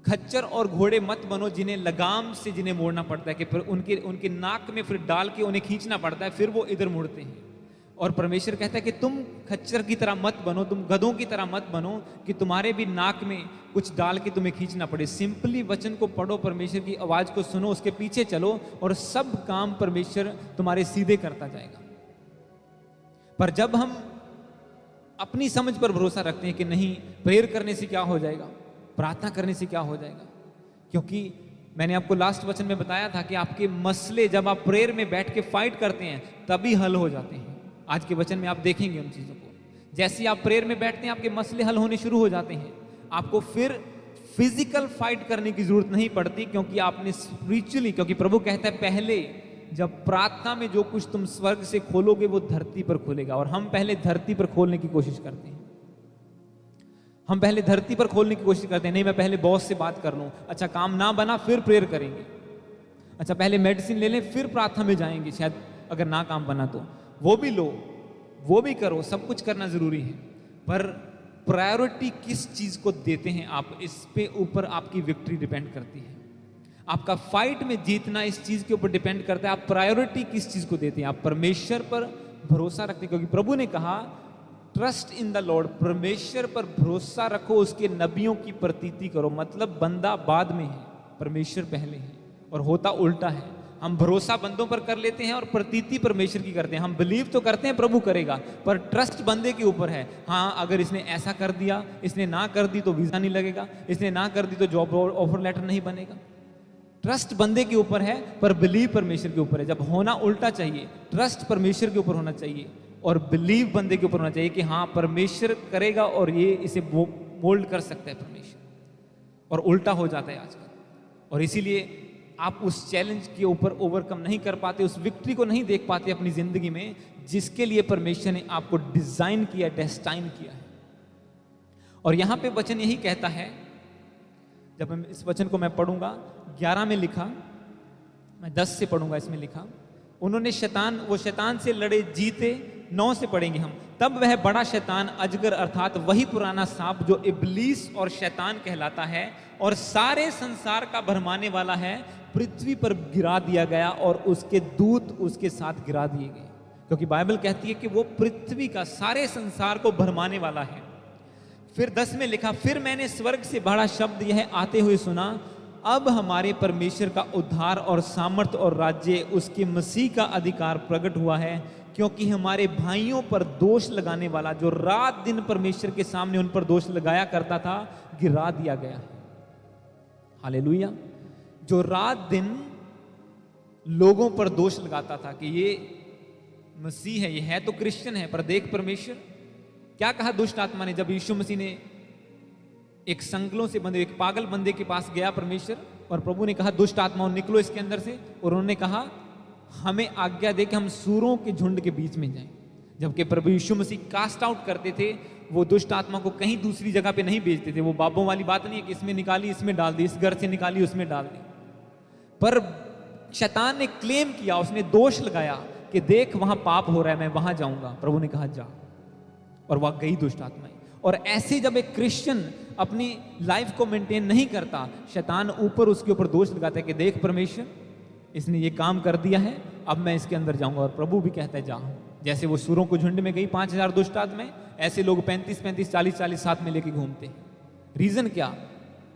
खच्चर और घोड़े मत बनो, जिन्हें लगाम से जिन्हें मोड़ना पड़ता है, कि फिर उनके नाक में फिर डाल के उन्हें खींचना पड़ता है, फिर वो इधर मुड़ते हैं। और परमेश्वर कहता है कि तुम खच्चर की तरह मत बनो, तुम गधों की तरह मत बनो कि तुम्हारे भी नाक में कुछ डाल के तुम्हें खींचना पड़े। सिंपली वचन को पढ़ो, परमेश्वर की आवाज को सुनो, उसके पीछे चलो, और सब काम परमेश्वर तुम्हारे सीधे करता जाएगा। पर जब हम अपनी समझ पर भरोसा रखते हैं कि नहीं, प्रेयर करने से क्या हो जाएगा, प्रार्थना करने से क्या हो जाएगा, क्योंकि मैंने आपको लास्ट वचन में बताया था कि आपके मसले जब आप प्रेयर में बैठ के फाइट करते हैं तभी हल हो जाते हैं। आज के वचन में आप देखेंगे उन चीजों को। जैसे आप प्रेयर में बैठते हैं आपके मसले हल होने शुरू हो जाते हैं, आपको फिर फिजिकल फाइट करने की जरूरत नहीं पड़ती, क्योंकि आपने स्पिरिचुअली, क्योंकि प्रभु कहता है पहले जब प्रार्थना में जो कुछ तुम स्वर्ग से खोलोगे वो धरती पर खोलेगा। और हम पहले धरती पर खोलने की कोशिश करते हैं। हम पहले धरती पर खोलने की कोशिश करते हैं, नहीं मैं पहले बॉस से बात कर लूं, अच्छा काम ना बना फिर प्रेयर करेंगे, अच्छा पहले मेडिसिन ले लें फिर प्रार्थना में जाएंगे, शायद अगर ना काम बना तो वो भी लो, वो भी करो, सब कुछ करना जरूरी है। पर प्रायोरिटी किस चीज को देते हैं आप, इस पे ऊपर आपकी विक्ट्री डिपेंड करती है। आपका फाइट में जीतना इस चीज के ऊपर डिपेंड करता है, आप प्रायोरिटी किस चीज को देते हैं। आप परमेश्वर पर भरोसा रखते हैं, क्योंकि प्रभु ने कहा ट्रस्ट इन द लॉर्ड, परमेश्वर पर भरोसा रखो, उसके नबियों की प्रतीति करो। मतलब बंदा बाद में है, परमेश्वर पहले है। और होता उल्टा है, हम भरोसा बंदों पर कर लेते हैं और प्रतीति परमेश्वर की करते हैं। हम बिलीव तो करते हैं प्रभु करेगा, पर ट्रस्ट बंदे के ऊपर है। हाँ अगर इसने ऐसा कर दिया, इसने ना कर दी तो वीजा नहीं लगेगा, इसने ना कर दी तो जॉब ऑफर लेटर नहीं बनेगा। ट्रस्ट बंदे के ऊपर है पर बिलीव परमेश्वर के ऊपर है। जब होना उल्टा चाहिए, ट्रस्ट परमेश्वर के ऊपर होना चाहिए और बिलीव बंदे के ऊपर होना चाहिए कि हाँ परमेश्वर करेगा और ये इसे मोल्ड कर सकता है परमेश्वर। और उल्टा हो जाता है आजकल, और इसीलिए आप उस चैलेंज के ऊपर ओवरकम नहीं कर पाते, उस विक्ट्री को नहीं देख पाते अपनी जिंदगी में, जिसके लिए परमेश्वर ने आपको डिजाइन किया, डेस्टाइन किया है। और यहां पे वचन यही कहता है, जब हम इस वचन को मैं पढ़ूंगा, 11 में लिखा, मैं 10 से पढ़ूंगा, इसमें लिखा उन्होंने वो शैतान से लड़े जीते। 9 से पढ़ेंगे हम, तब वह बड़ा शैतान अजगर अर्थात वही पुराना सांप जो इब्लीस और शैतान कहलाता है और सारे संसार का भरमाने वाला है, पृथ्वी पर गिरा दिया गया और उसके दूत उसके साथ गिरा दिए गए। क्योंकि बाइबल कहती है कि वो पृथ्वी का, सारे संसार को भरमाने वाला है। फिर 10 में लिखा, फिर मैंने स्वर्ग से बड़ा शब्द यह आते हुए सुना, अब हमारे परमेश्वर का उद्धार और सामर्थ और राज्य उसके मसीह का अधिकार प्रकट हुआ है, क्योंकि हमारे भाइयों पर दोष लगाने वाला जो रात दिन परमेश्वर के सामने उन पर दोष लगाया करता था, गिरा दिया गया है। हालेलुया। जो रात दिन लोगों पर दोष लगाता था कि ये मसीह है, ये है तो क्रिश्चियन है, पर देख परमेश्वर क्या कहा दुष्ट आत्मा ने, जब यीशु मसीह ने एक संगलों से बंधे एक पागल बंदे के पास गया परमेश्वर, और प्रभु ने कहा दुष्ट आत्माओं निकलो इसके अंदर से, और उन्होंने कहा हमें आज्ञा दे कि हम सूरों के झुंड के बीच में जाएं। जबकि प्रभु यीशु मसीह कास्ट आउट करते थे, वो दुष्ट आत्मा को कहीं दूसरी जगह पे नहीं भेजते थे। वो बाबों वाली बात नहीं है कि इसमें निकाली इसमें डाल दी, इस घर से निकाली उसमें डाल दी। पर शैतान ने क्लेम किया, उसने दोष लगाया कि देख वहां पाप हो रहा है, मैं वहां जाऊंगा। प्रभु ने कहा जा, और वह गई दुष्ट आत्माएं। और ऐसे जब एक क्रिश्चियन अपनी लाइफ को मेंटेन नहीं करता, शैतान ऊपर उसके ऊपर दोष लगाता है कि देख परमेश्वर इसने ये काम कर दिया है, अब मैं इसके अंदर जाऊंगा। और प्रभु भी कहता है जा। जैसे वो सूरों को झुंड में गई 5000 दुष्ट आत्माएं, ऐसे लोग 35-35 40-40 साथ में लेके घूमते हैं। रीजन क्या?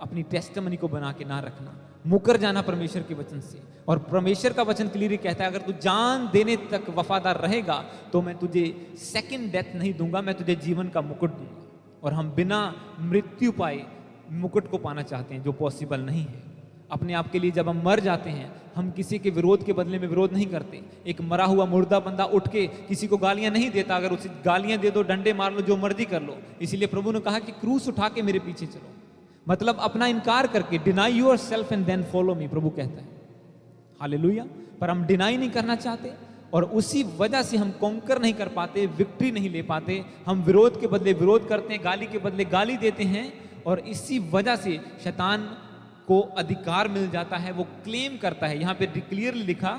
अपनी टेस्टिमनी को बना के ना रखना, मुकर जाना परमेश्वर के वचन से। और परमेश्वर का वचन क्लियरली कहता है अगर तू जान देने तक वफादार रहेगा तो मैं तुझे सेकंड डेथ नहीं दूंगा, मैं तुझे जीवन का मुकुट दूंगा। और हम बिना मृत्यु पाए मुकुट को पाना चाहते हैं, जो पॉसिबल नहीं है। अपने आप के लिए जब हम मर जाते हैं, हम किसी के विरोध के बदले में विरोध नहीं करते। एक मरा हुआ मुर्दा बंदा उठ के किसी को गालियां नहीं देता, अगर उसे गालियां दे दो, डंडे मार लो, जो मर्जी कर लो। इसीलिए प्रभु ने कहा कि क्रूस उठा के मेरे पीछे चलो, मतलब अपना इनकार करके, deny yourself and then follow me, प्रभु कहता है। हालेलुया। पर हम डिनाई नहीं करना चाहते, और उसी वजह से हम कॉन्कर नहीं कर पाते, विक्ट्री नहीं ले पाते। हम विरोध के बदले विरोध करते हैं, गाली के बदले गाली देते हैं, और इसी वजह से शैतान को अधिकार मिल जाता है, वो क्लेम करता है। यहां पे क्लियरली लिखा,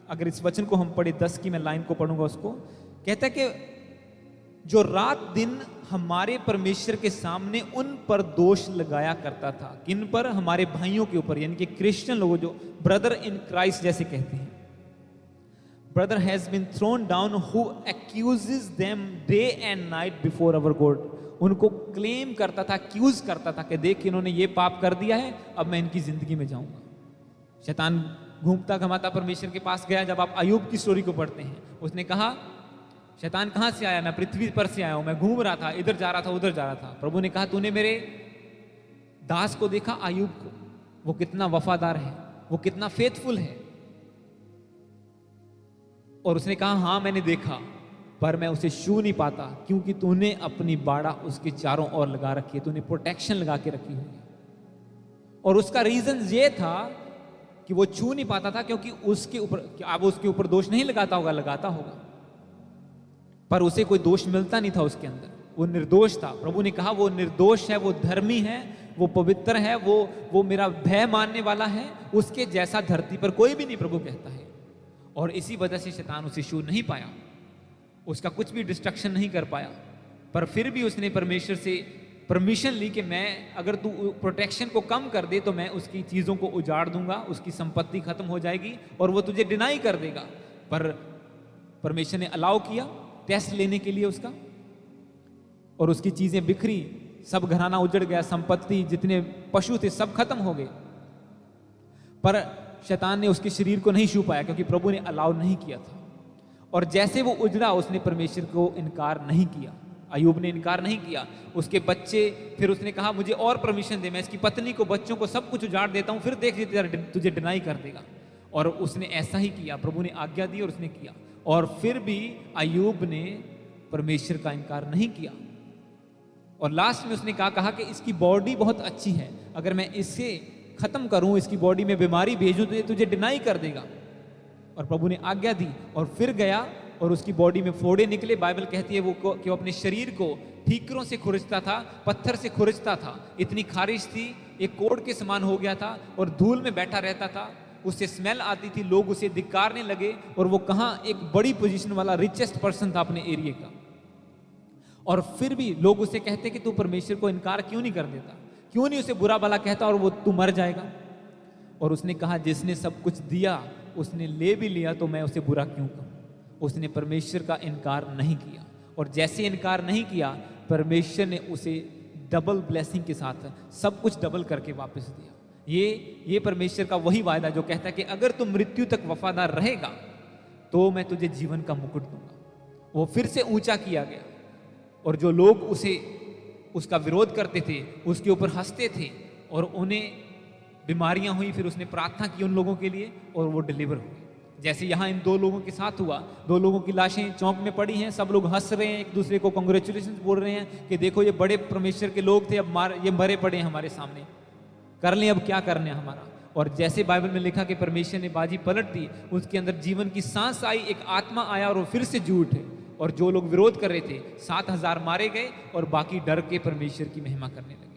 अगर इस वचन को हम पढ़े, 10 की मैं लाइन को पढ़ूंगा, उसको कहता है कि जो रात दिन हमारे परमेश्वर के सामने उन पर दोष लगाया करता था। किन पर? हमारे भाइयों के ऊपर, यानी कि क्रिश्चियन लोगों, जो ब्रदर इन क्राइस्ट जैसे कहते हैं। Brother has been thrown down who accuses them day and night before our God. उनको क्लेम करता था, एक्यूज करता था कि देख इन्होंने ये पाप कर दिया है, अब मैं इनकी जिंदगी में जाऊंगा। शैतान घूमता घमाता परमेश्वर के पास गया। जब आप अय्यूब की स्टोरी को पढ़ते हैं, उसने कहा शैतान कहां से आया? मैं पृथ्वी पर से आया हूं, मैं घूम रहा था, इधर जा रहा था, उधर जा रहा था। प्रभु ने कहा तूने मेरे दास को देखा, अय्यूब को, वो कितना वफादार है, वो कितना फेथफुल है। और उसने कहा हां मैंने देखा, पर मैं उसे छू नहीं पाता, क्योंकि तूने अपनी बाड़ा उसके चारों ओर लगा रखी है, तूने प्रोटेक्शन लगा के रखी हुई है। और उसका रीजन ये था कि वो छू नहीं पाता था, क्योंकि उसके ऊपर, अब उसके ऊपर दोष नहीं लगाता होगा, लगाता होगा, पर उसे कोई दोष मिलता नहीं था उसके अंदर, वो निर्दोष था। प्रभु ने कहा वो निर्दोष है, वो धर्मी है, वो पवित्र है, वो मेरा भय मानने वाला है, उसके जैसा धरती पर कोई भी नहीं, प्रभु कहता है। और इसी वजह से शैतान उसे छू नहीं पाया, उसका कुछ भी डिस्ट्रक्शन नहीं कर पाया। पर फिर भी उसने परमेश्वर से परमिशन ली कि मैं, अगर तू प्रोटेक्शन को कम कर दे तो मैं उसकी चीज़ों को उजाड़ दूंगा, उसकी संपत्ति खत्म हो जाएगी और वो तुझे डिनाई कर देगा। पर परमेश्वर ने अलाउ किया टेस्ट लेने के लिए उसका, और उसकी चीज़ें बिखरी, सब घराना उजड़ गया, संपत्ति, जितने पशु थे सब खत्म हो गए। पर शैतान ने उसके शरीर को नहीं छू पाया, क्योंकि प्रभु ने अलाउ नहीं किया था। और जैसे वो उजड़ा, उसने परमेश्वर को इनकार नहीं किया, अयूब ने इनकार नहीं किया। उसके बच्चे, फिर उसने कहा मुझे और परमिशन दे, मैं इसकी पत्नी को, बच्चों को, सब कुछ उजाड़ देता हूं, फिर देख तुझे डिनाई कर देगा। और उसने ऐसा ही किया, प्रभु ने आज्ञा दी और उसने किया। और फिर भी अयूब ने परमेश्वर का इनकार नहीं किया। और लास्ट में उसने कहा कि इसकी बॉडी बहुत अच्छी है, अगर मैं इसे खत्म करूं, इसकी बॉडी में बीमारी भेजूं तो ये तुझे डिनाई कर देगा। और प्रभु ने आज्ञा दी और फिर गया और उसकी बॉडी में फोड़े निकले। बाइबल कहती है कि वो अपने शरीर को ठीकरों से खुरचता था, पत्थर से खुरचता था, इतनी खारिश थी, एक कोड़ के समान हो गया था और धूल में बैठा रहता था, उससे स्मेल आती थी, लोग उसे धिक्कारने लगे। और वो कहाँ, एक बड़ी पोजीशन वाला रिचेस्ट पर्सन था अपने एरिया का, और फिर भी लोग उसे कहते कि तू परमेश्वर को इनकार क्यों नहीं कर देता, क्यों नहीं उसे बुरा भला कहता, और वो तू मर जाएगा। और उसने कहा जिसने सब कुछ दिया, उसने ले भी लिया, तो मैं उसे बुरा क्यों कहूं। उसने परमेश्वर का इनकार नहीं किया, और जैसे इनकार नहीं किया, परमेश्वर ने उसे डबल ब्लेसिंग के साथ सब कुछ डबल करके वापस दिया। ये परमेश्वर का वही वायदा जो कहता है कि अगर तुम मृत्यु तक वफादार रहेगा तो मैं तुझे जीवन का मुकुट दूंगा। वो फिर से ऊंचा किया गया, और जो लोग उसका विरोध करते थे, उसके ऊपर हंसते थे, और उन्हें बीमारियां हुई, फिर उसने प्रार्थना की उन लोगों के लिए और वो डिलीवर हुए। जैसे यहाँ इन 2 लोगों के साथ हुआ, 2 लोगों की लाशें चौक में पड़ी हैं, सब लोग हंस रहे हैं, एक दूसरे को कांग्रेचुलेशन बोल रहे हैं कि देखो ये बड़े परमेश्वर के लोग थे, अब ये मरे पड़े हैं हमारे सामने, कर लें अब क्या करना है हमारा। और जैसे बाइबल में लिखा कि परमेश्वर ने बाजी पलट दी, उसके अंदर जीवन की सांस आई, एक आत्मा आया और वो फिर से जी उठे। और जो लोग विरोध कर रहे थे, 7,000 मारे गए और बाकी डर के परमेश्वर की महिमा करने लगे।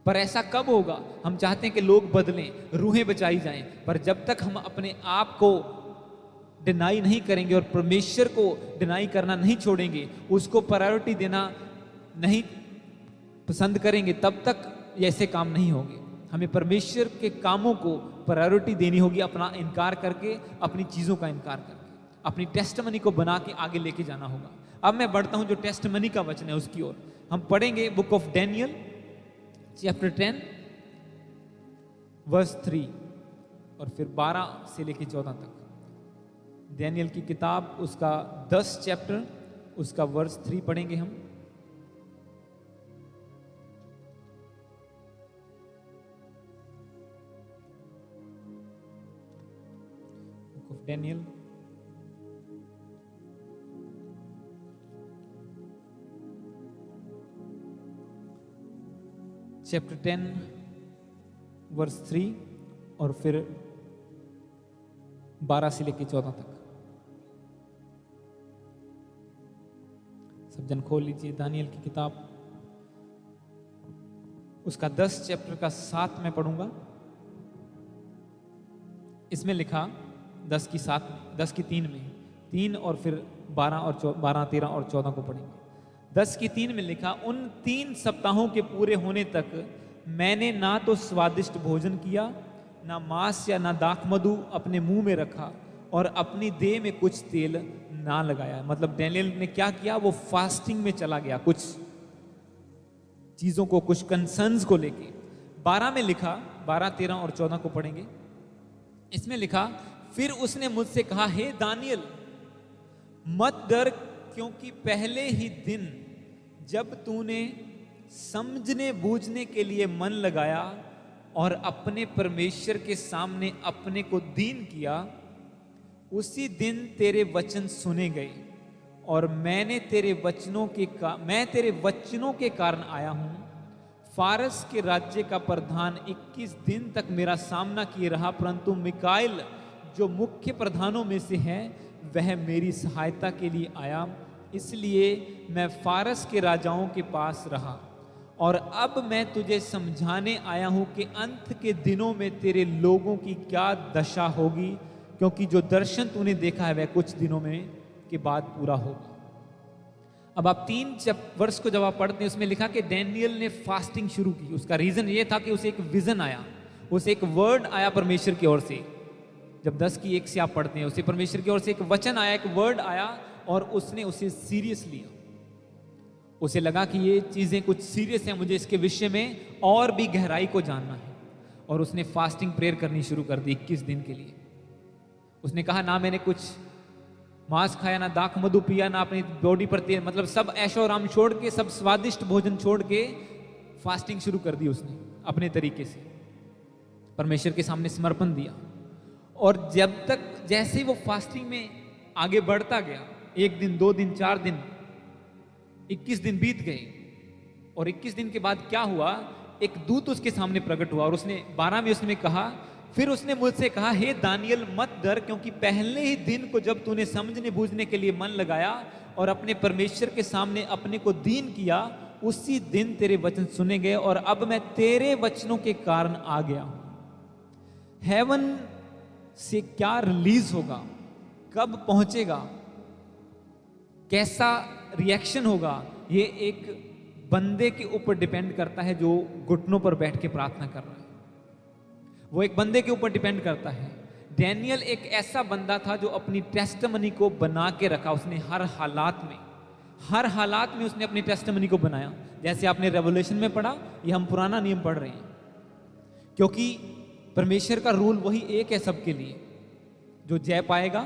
पर ऐसा कब होगा? हम चाहते हैं कि लोग बदलें, रूहें बचाई जाएं, पर जब तक हम अपने आप को डिनाई नहीं करेंगे और परमेश्वर को डिनाई करना नहीं छोड़ेंगे, उसको प्रायोरिटी देना नहीं पसंद करेंगे, तब तक ऐसे काम नहीं होंगे। हमें परमेश्वर के कामों को प्रायोरिटी देनी होगी, अपना इनकार करके, अपनी चीज़ों का इनकार करके, अपनी टेस्टमनी को बना के आगे लेके जाना होगा। अब मैं बढ़ता हूं जो टेस्टमनी का वचन है उसकी ओर। हम पढ़ेंगे book of Daniel chapter 10 verse 3 और फिर 12 से लेके 14 तक। डैनियल की किताब उसका 10 चैप्टर उसका वर्स 3 पढ़ेंगे हम। Book of Daniel chapter 10 verse 3 और फिर 12 से लेकर 14 तक। सब जन खोल लीजिए दानियल की किताब, उसका 10 चैप्टर का 7 मैं पढ़ूंगा। इसमें लिखा 10 की 7 10 की 3 में 3 और फिर 12 13 और 14 को पढ़ेंगे। 10 की 3 में लिखा, उन 3 सप्ताहों के पूरे होने तक मैंने ना तो स्वादिष्ट भोजन किया, ना मांस या ना दाखमधु अपने मुंह में रखा, और अपनी देह में कुछ तेल ना लगाया। मतलब डैनियल ने क्या किया? वो फास्टिंग में चला गया, कुछ चीजों को, कुछ कंसर्न्स को लेके। 12 में लिखा, 12, 13 और 14 को पढ़ेंगे। इसमें लिखा, फिर उसने मुझसे कहा, हे दानियल मत डर, क्योंकि पहले ही दिन जब तूने समझने बूझने के लिए मन लगाया और अपने परमेश्वर के सामने अपने को दीन किया, उसी दिन तेरे वचन सुने गए, और मैं तेरे वचनों के कारण आया हूं। फारस के राज्य का प्रधान 21 दिन तक मेरा सामना किए रहा, परंतु मिकाइल जो मुख्य प्रधानों में से है वह मेरी सहायता के लिए आया, इसलिए मैं फारस के राजाओं के पास रहा। और अब मैं तुझे समझाने आया हूं कि अंत के दिनों में तेरे लोगों की क्या दशा होगी, क्योंकि जो दर्शन तूने देखा है वह कुछ दिनों में के बाद पूरा होगा। अब आप 3 वर्ष को जब आप पढ़ते हैं उसमें लिखा कि डैनियल ने फास्टिंग शुरू की। उसका रीजन ये था कि उसे एक विजन आया, उसे एक वर्ड आया परमेश्वर की ओर से। जब 10:1 से आप पढ़ते हैं उसे परमेश्वर की ओर से एक वचन आया, एक वर्ड आया और उसने उसे सीरियस लिया। उसे लगा कि ये चीजें कुछ सीरियस हैं, मुझे इसके विषय में और भी गहराई को जानना है। और उसने फास्टिंग प्रेयर करनी शुरू कर दी 21 दिन के लिए। उसने कहा ना मैंने कुछ मांस खाया, ना दाख मधु पिया, ना अपनी बॉडी पर तेल, मतलब सब ऐशो आराम छोड़ के, सब स्वादिष्ट भोजन छोड़ के फास्टिंग शुरू कर दी उसने अपने तरीके से। परमेश्वर के सामने समर्पण दिया। और जब तक जैसे वो फास्टिंग में आगे बढ़ता गया, 1 दिन 2 दिन 4 दिन 21 दिन बीत गए। और 21 दिन के बाद क्या हुआ, एक दूत उसके सामने प्रकट हुआ और उसने 12 में उसने कहा, फिर उसने मुझसे कहा, हे दानियल मत डर, क्योंकि पहले ही दिन को जब तूने समझने बूझने के लिए मन लगाया और अपने परमेश्वर के सामने अपने को दीन किया, उसी दिन तेरे वचन सुने गए। और अब मैं तेरे वचनों के कारण आ गया हूं। हेवन से क्या रिलीज होगा, कब पहुंचेगा, कैसा रिएक्शन होगा, ये एक बंदे के ऊपर डिपेंड करता है जो घुटनों पर बैठ के प्रार्थना कर रहा है। वो एक बंदे के ऊपर डिपेंड करता है। डैनियल एक ऐसा बंदा था जो अपनी टेस्टमनी को बना के रखा। उसने हर हालात में उसने अपनी टेस्टमनी को बनाया। जैसे आपने रेवोल्यूशन में पढ़ा, ये हम पुराना नियम पढ़ रहे हैं, क्योंकि परमेश्वर का रूल वही एक है सबके लिए। जो जय पाएगा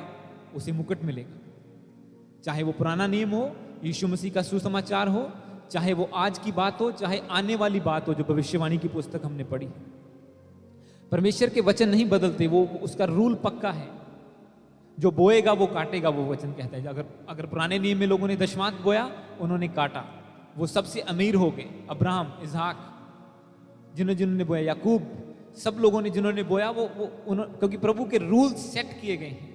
उसे मुकुट मिलेगा। चाहे वो पुराना नियम हो, यीशु मसीह का सुसमाचार हो, चाहे वो आज की बात हो, चाहे आने वाली बात हो जो भविष्यवाणी की पुस्तक हमने पढ़ी। परमेश्वर के वचन नहीं बदलते, वो उसका रूल पक्का है। जो बोएगा वो काटेगा, वो वचन कहता है। अगर पुराने नियम में लोगों ने दशमांश बोया, उन्होंने काटा, वो सबसे अमीर हो गए। अब्राहम, इसहाक, जिन्होंने बोया, याकूब, सब लोगों ने जिन्होंने बोया वो क्योंकि प्रभु के रूल सेट किए गए हैं।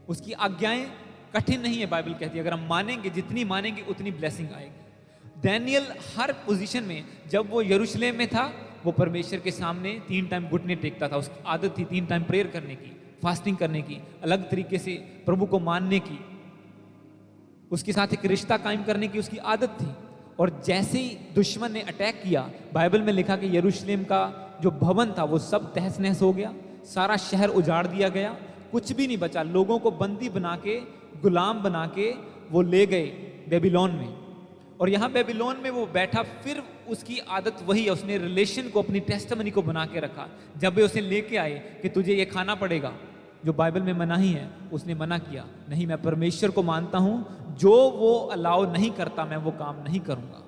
उसकी आज्ञाएं कठिन नहीं है, बाइबल कहती है। अगर हम मानेंगे, जितनी मानेंगे उतनी ब्लेसिंग आएगी। डैनियल हर पोजीशन में, जब वो यरूशलेम में था, वो परमेश्वर के सामने 3 टाइम घुटने टेकता था। उसकी आदत थी 3 टाइम प्रेयर करने की, फास्टिंग करने की, अलग तरीके से प्रभु को मानने की, उसके साथ एक रिश्ता कायम करने की उसकी आदत थी। और जैसे ही दुश्मन ने अटैक किया, बाइबल में लिखा कि यरूशलेम का जो भवन था वो सब तहस नहस हो गया, सारा शहर उजाड़ दिया गया, कुछ भी नहीं बचा। लोगों को बंदी बना के, गुलाम बना के वो ले गए बेबीलोन में। और यहाँ बेबीलोन में वो बैठा, फिर उसकी आदत वही है, उसने रिलेशन को, अपनी टेस्टमनी को बना के रखा। जब वे उसे लेके आए कि तुझे ये खाना पड़ेगा जो बाइबल में मनाही है, उसने मना किया, नहीं, मैं परमेश्वर को मानता हूं, जो वो अलाउ नहीं करता मैं वो काम नहीं करूंगा।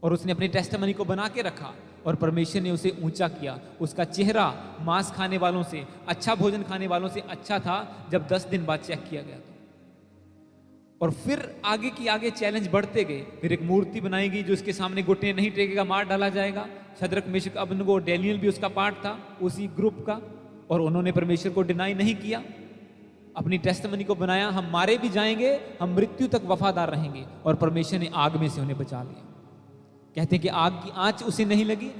और उसने अपनी टेस्टमनी को बना के रखा और परमेश्वर ने उसे ऊंचा किया। उसका चेहरा मांस खाने वालों से, अच्छा भोजन खाने वालों से अच्छा था जब 10 दिन बाद चेक किया गया। और फिर आगे की आगे चैलेंज बढ़ते गए। फिर एक मूर्ति बनाई गई जो उसके सामने घुटने नहीं टेकेगा, मार डाला जाएगा। शद्रक, मेशक, अबेदनगो, डैनियल भी उसका पार्ट था उसी ग्रुप का, और उन्होंने परमेश्वर को डिनाई नहीं किया, अपनी टेस्टमनी को बनाया, हम मारे भी जाएंगे, हम मृत्यु तक वफादार रहेंगे। और परमेश्वर ने आग में से उन्हें बचा लिया। कहते हैं कि आग की आंच उसे नहीं लगी,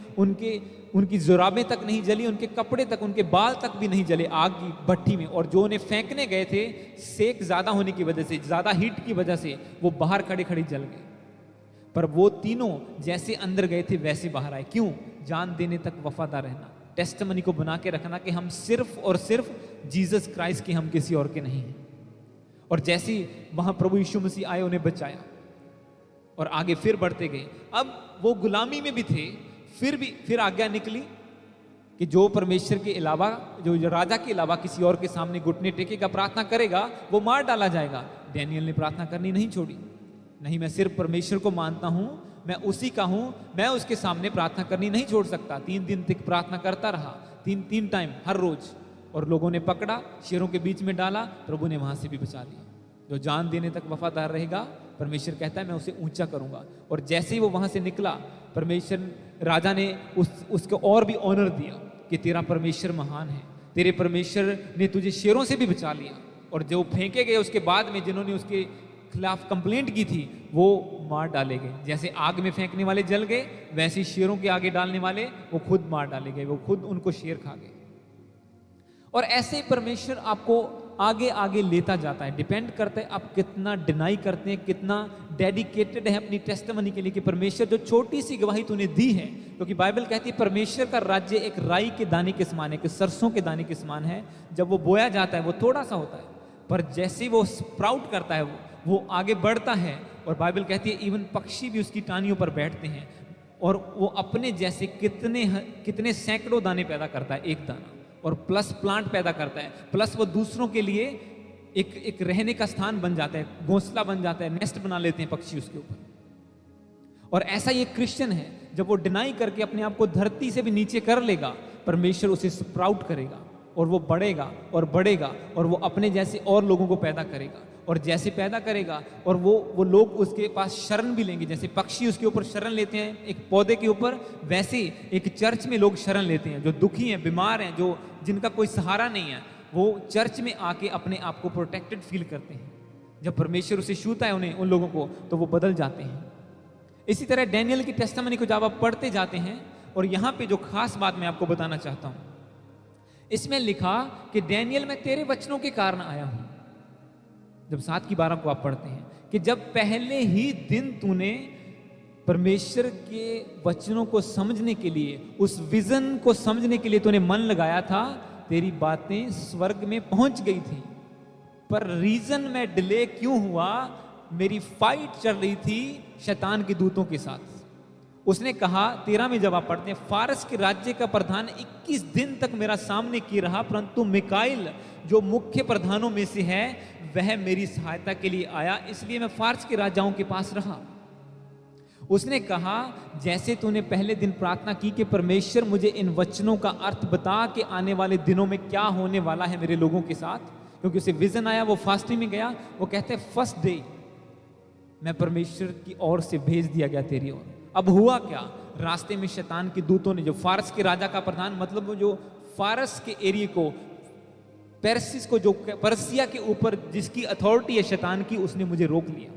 उनकी जुराबें तक नहीं जली, उनके कपड़े तक, उनके बाल तक भी नहीं जले आग की भट्टी में। और जो उन्हें फेंकने गए थे, सेक ज्यादा होने की वजह से, ज्यादा हीट की वजह से, वो बाहर खड़े खड़े जल गए। पर वो तीनों जैसे अंदर गए थे वैसे बाहर आए। क्यों? जान देने तक वफादार रहना, टेस्टमनी को बना के रखना कि हम सिर्फ और सिर्फ जीसस क्राइस्ट के, हम किसी और के नहीं हैं। और जैसे वहां प्रभु यीशु मसीह आए, उन्हें बचाया और आगे फिर बढ़ते गए। अब वो गुलामी में भी थे, फिर आज्ञा निकली कि जो परमेश्वर के अलावा, जो राजा के अलावा किसी और के सामने घुटने टेकेगा, प्रार्थना करेगा, वो मार डाला जाएगा। डैनियल ने प्रार्थना करनी नहीं छोड़ी। नहीं, मैं सिर्फ परमेश्वर को मानता हूं, मैं उसी का हूं, मैं उसके सामने प्रार्थना करनी नहीं छोड़ सकता। 3 दिन तक प्रार्थना करता रहा, 3 टाइम हर रोज। और लोगों ने पकड़ा, शेरों के बीच में डाला, प्रभु ने वहां से भी बचा लिया। जो जान देने तक वफादार रहेगा, परमेश्वर कहता है मैं उसे ऊंचा करूंगा। और जैसे ही वो वहां से निकला, परमेश्वर राजा ने उसको और भी ऑनर दिया कि तेरा परमेश्वर महान है, तेरे परमेश्वर ने तुझे शेरों से भी बचा लिया। और जो फेंके गए उसके बाद में, जिन्होंने उसके खिलाफ कंप्लेंट की थी, वो मार डाले गए। जैसे आग में फेंकने वाले जल गए, वैसे ही शेरों के आगे डालने वाले वो खुद मार डाले गए, वो खुद उनको शेर खा गए। और ऐसे ही परमेश्वर आपको आगे आगे लेता जाता है। डिपेंड करता है आप कितना डिनाई करते हैं, कितना डेडिकेटेड है अपनी टेस्टिमनी के लिए कि परमेश्वर जो छोटी सी गवाही तूने दी है, क्योंकि बाइबल कहती है परमेश्वर का राज्य एक राई के दाने के समान है, कि सरसों के दाने के समान है। जब वो बोया जाता है वो थोड़ा सा होता है, पर जैसे वो स्प्राउट करता है वो आगे बढ़ता है। और बाइबल कहती है इवन पक्षी भी उसकी टानियों पर बैठते हैं, और वो अपने जैसे कितने सैकड़ों दाने पैदा करता है एक दाना, और प्लस प्लांट पैदा करता है, प्लस वो दूसरों के लिए एक रहने का स्थान बन जाता है, घोंसला बन जाता है, नेस्ट बना लेते हैं पक्षी उसके ऊपर। और ऐसा ये क्रिश्चियन है, जब वो डिनाई करके अपने आप को धरती से भी नीचे कर लेगा, परमेश्वर उसे स्प्राउट करेगा और वो बढ़ेगा और बढ़ेगा, और वो अपने जैसे और लोगों को पैदा करेगा। और जैसे पैदा करेगा और वो लोग उसके पास शरण भी लेंगे, जैसे पक्षी उसके ऊपर शरण लेते हैं एक पौधे के ऊपर, वैसे एक चर्च में लोग शरण लेते हैं। जो दुखी हैं, बीमार हैं, जो जिनका कोई सहारा नहीं है, वो चर्च में आके अपने आप को प्रोटेक्टेड फील करते हैं। जब परमेश्वर उसे छूता है उन लोगों को, तो वो बदल जाते हैं। इसी तरह डैनियल की टेस्टिमनी को जब आप पढ़ते जाते हैं, और यहाँ पे जो खास बात मैं आपको बताना चाहता हूँ, इसमें लिखा कि डैनियल मैं तेरे वचनों के कारण आया हूं। जब 7 की 12 को आप पढ़ते हैं कि जब पहले ही दिन तूने परमेश्वर के वचनों को समझने के लिए, उस विजन को समझने के लिए तूने मन लगाया था, तेरी बातें स्वर्ग में पहुंच गई थी। पर रीजन में डिले क्यों हुआ? मेरी फाइट चल रही थी शैतान के दूतों के साथ। उसने कहा 13 में जब आप पढ़ते हैं, फारस के राज्य का प्रधान 21 दिन तक मेरा सामने किए रहा, परंतु मिकाइल जो मुख्य प्रधानों में से है वह मेरी सहायता के लिए आया, इसलिए मैं फारस के राजाओं के पास रहा। उसने कहा जैसे तूने पहले दिन प्रार्थना की कि परमेश्वर मुझे इन वचनों का अर्थ बता कि आने वाले दिनों में क्या होने वाला है मेरे लोगों के साथ, क्योंकि उसे विजन आया, वो फास्टिंग में गया। वो कहते हैं फर्स्ट डे मैं परमेश्वर की ओर से भेज दिया गया तेरी ओर। अब हुआ क्या? रास्ते में शैतान के दूतों ने, जो फारस के राजा का प्रधान, मतलब वो जो फारस के एरिया को, पेर्सिस को, जो पर्सिया के ऊपर जिसकी अथॉरिटी है शैतान की, उसने मुझे रोक लिया।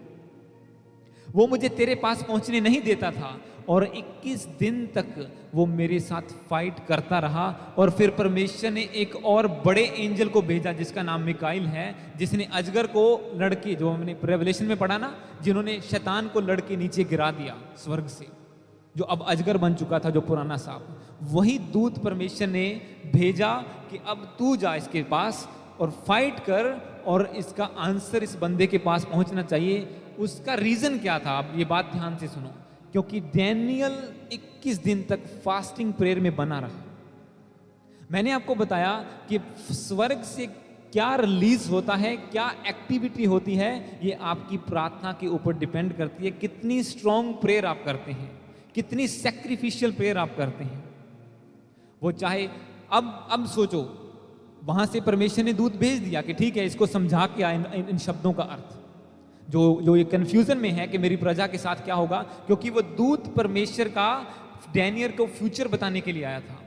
वो मुझे तेरे पास पहुंचने नहीं देता था, और 21 दिन तक वो मेरे साथ फाइट करता रहा। और फिर परमेश्वर ने एक और बड़े एंजल को भेजा जिसका नाम मिकाइल है, जिसने अजगर को लड़के, जो हमने रेवलेशन में पढ़ा ना, जिन्होंने शैतान को लड़के नीचे गिरा दिया स्वर्ग से, जो अब अजगर बन चुका था, जो पुराना सांप। वही दूत परमेश्वर ने भेजा कि अब तू जा इसके पास और फाइट कर, और इसका आंसर इस बंदे के पास पहुंचना चाहिए। उसका रीजन क्या था? आप ये बात ध्यान से सुनो, क्योंकि डैनियल 21 दिन तक फास्टिंग प्रेयर में बना रहा। मैंने आपको बताया कि स्वर्ग से क्या रिलीज होता है, क्या एक्टिविटी होती है, ये आपकी प्रार्थना के ऊपर डिपेंड करती है। कितनी स्ट्रॉन्ग प्रेयर आप करते हैं, कितनी सैक्रिफिशियल प्रेयर आप करते हैं। वो चाहे अब सोचो, वहां से परमेश्वर ने दूत भेज दिया कि ठीक है, इसको समझा के आए इन शब्दों का अर्थ, जो ये कंफ्यूजन में है कि मेरी प्रजा के साथ क्या होगा, क्योंकि वो दूत परमेश्वर का डैनियल को फ्यूचर बताने के लिए आया था।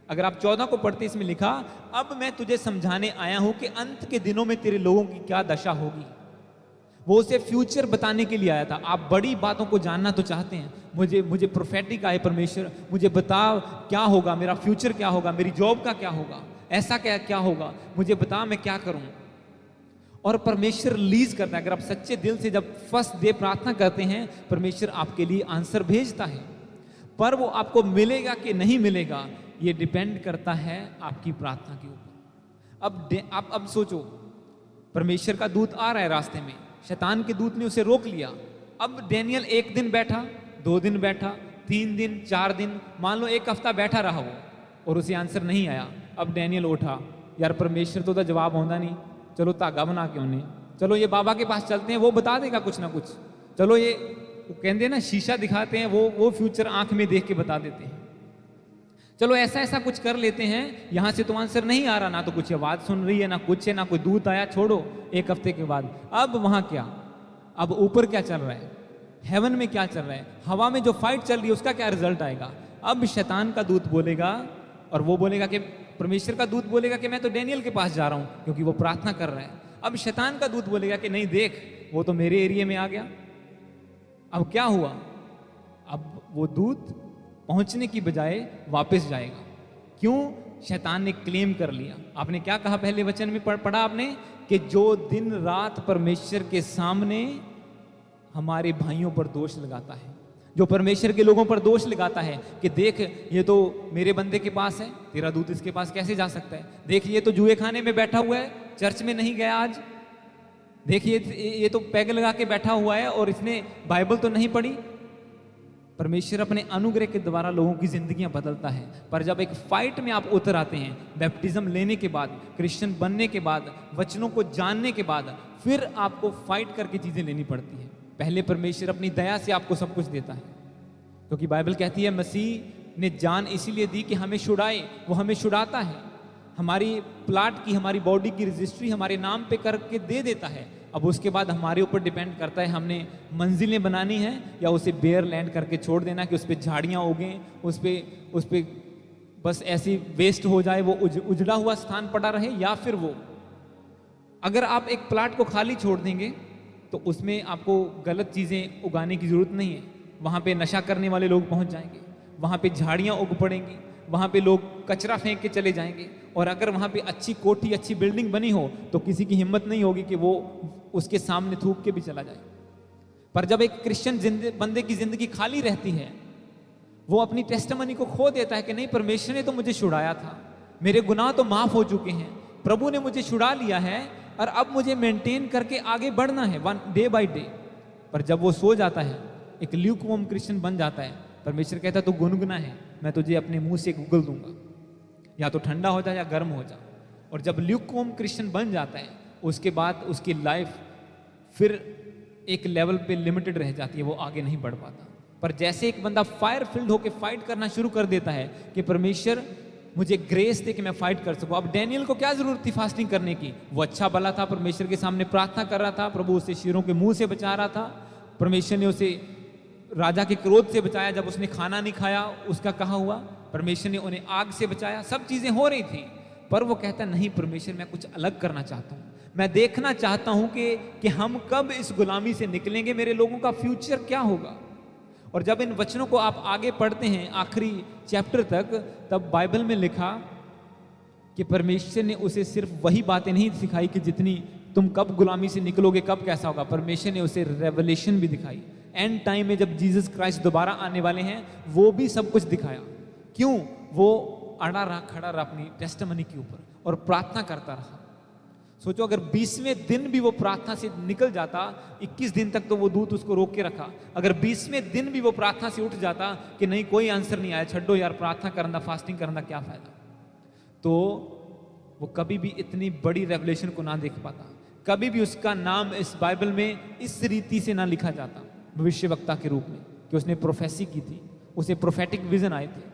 अगर आप 14 को पढ़ते, इसमें लिखा अब मैं तुझे समझाने आया हूं कि अंत के दिनों में तेरे लोगों की क्या दशा होगी। वो उसे फ्यूचर बताने के लिए आया था। आप बड़ी बातों को जानना तो चाहते हैं, मुझे प्रोफेटिक आए परमेश्वर, मुझे बता क्या होगा, मेरा फ्यूचर क्या होगा, मेरी जॉब का क्या होगा, ऐसा क्या होगा, मुझे बता मैं क्या करूं। और परमेश्वर रिलीज करता है। अगर आप सच्चे दिल से जब फर्स्ट डे प्रार्थना करते हैं, परमेश्वर आपके लिए आंसर भेजता है, पर वो आपको मिलेगा कि नहीं मिलेगा, ये डिपेंड करता है आपकी प्रार्थना के ऊपर। अब सोचो, परमेश्वर का दूत आ रहा है रास्ते में, शैतान के दूत ने उसे रोक लिया। अब डैनियल 1 दिन बैठा, 2 दिन बैठा, 3 दिन, 4 दिन, मान लो 1 हफ्ता बैठा रहा वो, और उसे आंसर नहीं आया। अब डैनियल उठा, यार परमेश्वर तो जवाब होता नहीं, चलो धागा बना के उन्हें, चलो ये बाबा के पास चलते हैं, वो बता देगा कुछ ना कुछ। चलो ये कहते हैं ना, शीशा दिखाते हैं, वो फ्यूचर आंख में देख के बता देते हैं। चलो ऐसा कुछ कर लेते हैं, यहां से तो आंसर नहीं आ रहा, ना तो कुछ आवाज सुन रही है, ना कुछ है, ना कोई दूत आया, छोड़ो 1 हफ्ते के बाद। अब वहां क्या, अब ऊपर क्या चल रहा है? हेवन में क्या चल रहा है, हवा में जो फाइट चल रही है उसका क्या रिजल्ट आएगा। अब शैतान का दूत बोलेगा, और वो बोलेगा कि परमेश्वर का दूत बोलेगा कि मैं तो डैनियल के पास जा रहा हूं क्योंकि वो प्रार्थना कर रहा है। अब शैतान का दूत बोलेगा कि नहीं देख, वो तो मेरे एरिया में आ गया। अब क्या हुआ, अब वो दूत पहुंचने की बजाय वापस जाएगा। क्यों? शैतान ने क्लेम कर लिया। आपने क्या कहा पहले वचन में पढ़ा आपने कि जो दिन रात परमेश्वर के सामने हमारे भाइयों पर दोष लगाता है, जो परमेश्वर के लोगों पर दोष लगाता है कि देख ये तो मेरे बंदे के पास है, तेरा दूत इसके पास कैसे जा सकता है, देख ये तो जुए खाने में बैठा हुआ है, चर्च में नहीं गया आज, देख ये तो पैग लगा के बैठा हुआ है और इसने बाइबल तो नहीं पढ़ी। परमेश्वर अपने अनुग्रह के द्वारा लोगों की जिंदगियां बदलता है, पर जब एक फाइट में आप उतर आते हैं, बैप्टिज्म लेने के बाद, क्रिश्चियन बनने के बाद, वचनों को जानने के बाद, फिर आपको फाइट करके चीजें लेनी पड़ती है। पहले परमेश्वर अपनी दया से आपको सब कुछ देता है, क्योंकि बाइबल कहती है मसीह ने जान इसीलिए दी कि हमें छुड़ाए, वो हमें छुड़ाता है, हमारी प्लाट की, हमारी बॉडी की रजिस्ट्री हमारे नाम पे करके दे देता है। अब उसके बाद हमारे ऊपर डिपेंड करता है हमने मंजिलें बनानी है या उसे बेयर लैंड करके छोड़ देना कि उस पर झाड़ियाँ उगें, उस पे बस ऐसी वेस्ट हो जाए, वो उजड़ा हुआ स्थान पड़ा रहे, या फिर वो अगर आप एक प्लाट को खाली छोड़ देंगे तो उसमें आपको गलत चीज़ें उगाने की ज़रूरत नहीं है। वहाँ पे नशा करने वाले लोग पहुँच जाएंगे, वहाँ पे झाड़ियाँ उग पड़ेंगी, वहाँ पे लोग कचरा फेंक के चले जाएंगे, और अगर वहाँ पे अच्छी कोठी, अच्छी बिल्डिंग बनी हो तो किसी की हिम्मत नहीं होगी कि वो उसके सामने थूक के भी चला जाए। पर जब एक क्रिश्चियन बंदे की जिंदगी खाली रहती है, वो अपनी टेस्टिमनी को खो देता है कि नहीं, परमेश्वर ने तो मुझे छुड़ाया था, मेरे गुनाह तो माफ हो चुके हैं, प्रभु ने मुझे छुड़ा लिया है, और अब मुझे मेंटेन करके आगे बढ़ना है वन डे बाय डे। पर जब वो सो जाता है, एक ल्यूकवार्म क्रिश्चियन बन जाता है, परमेश्वर कहता तू गुनगुना है, मैं तुझे अपने मुंह से गूगल दूंगा, या तो ठंडा हो जा या गर्म हो जा। और जब ल्यूकवार्म क्रिश्चियन बन जाता है, उसके बाद उसकी लाइफ फिर एक लेवल पे लिमिटेड रह जाती है, वो आगे नहीं बढ़ पाता। पर जैसे एक बंदा फायर फिल्ड होकर फाइट करना शुरू कर देता है कि परमेश्वर मुझे ग्रेस दे कि मैं फाइट कर सकूं। अब डैनियल को क्या जरूरत थी फास्टिंग करने की, वो अच्छा भला था, परमेश्वर के सामने प्रार्थना कर रहा था, प्रभु उसे शेरों के मुंह से बचा रहा था, परमेश्वर ने उसे राजा के क्रोध से बचाया, जब उसने खाना नहीं खाया उसका कहा हुआ, परमेश्वर ने उन्हें आग से बचाया, सब चीजें हो रही थी। पर वो कहता नहीं, परमेश्वर मैं कुछ अलग करना चाहता हूँ, मैं देखना चाहता हूँ कि हम कब इस गुलामी से निकलेंगे, मेरे लोगों का फ्यूचर क्या होगा। और जब इन वचनों को आप आगे पढ़ते हैं आखिरी चैप्टर तक, तब बाइबल में लिखा कि परमेश्वर ने उसे सिर्फ वही बातें नहीं सिखाई कि जितनी तुम कब गुलामी से निकलोगे, कब कैसा होगा, परमेश्वर ने उसे रेवलेशन भी दिखाई। एंड टाइम में जब जीसस क्राइस्ट दोबारा आने वाले हैं, वो भी सब कुछ दिखाया। क्यों? वो अड़ा रहा, खड़ा रहा अपनी टेस्टिमनी के ऊपर और प्रार्थना करता रहा। सोचो अगर 20वें दिन भी वो प्रार्थना से निकल जाता, 21 दिन तक तो वो दूत उसको रोक के रखा, अगर 20वें दिन भी वो प्रार्थना से उठ जाता कि नहीं कोई आंसर नहीं आया, छड्डो यार, प्रार्थना करना, फास्टिंग करना क्या फायदा, तो वो कभी भी इतनी बड़ी रेवलेशन को ना देख पाता, कभी भी उसका नाम इस बाइबल में इस रीति से ना लिखा जाता भविष्यवक्ता के रूप में कि उसने प्रोफेसी की थी, उसे प्रोफेटिक विजन आए थे।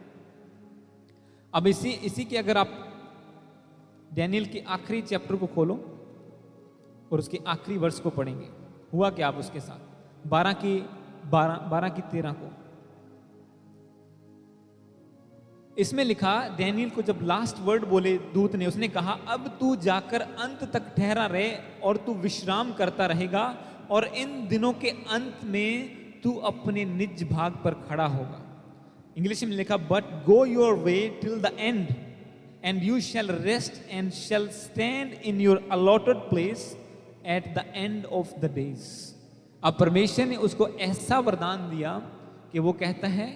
अब इसी के अगर आप डैनियल के आखिरी चैप्टर को खोलो और उसके आखिरी वर्ष को पढ़ेंगे, हुआ क्या आप उसके साथ 12 की 13 को इसमें लिखा, डैनियल को जब लास्ट वर्ड बोले दूत ने, उसने कहा अब तू जाकर अंत तक ठहरा रहे और तू विश्राम करता रहेगा, और इन दिनों के अंत में तू अपने निज भाग पर खड़ा होगा। इंग्लिश में लिखा, but go your way till the end and you shall rest and shall stand in your allotted place at the end of the days। अब परमेश्वर ने उसको ऐसा वरदान दिया कि वो कहता है,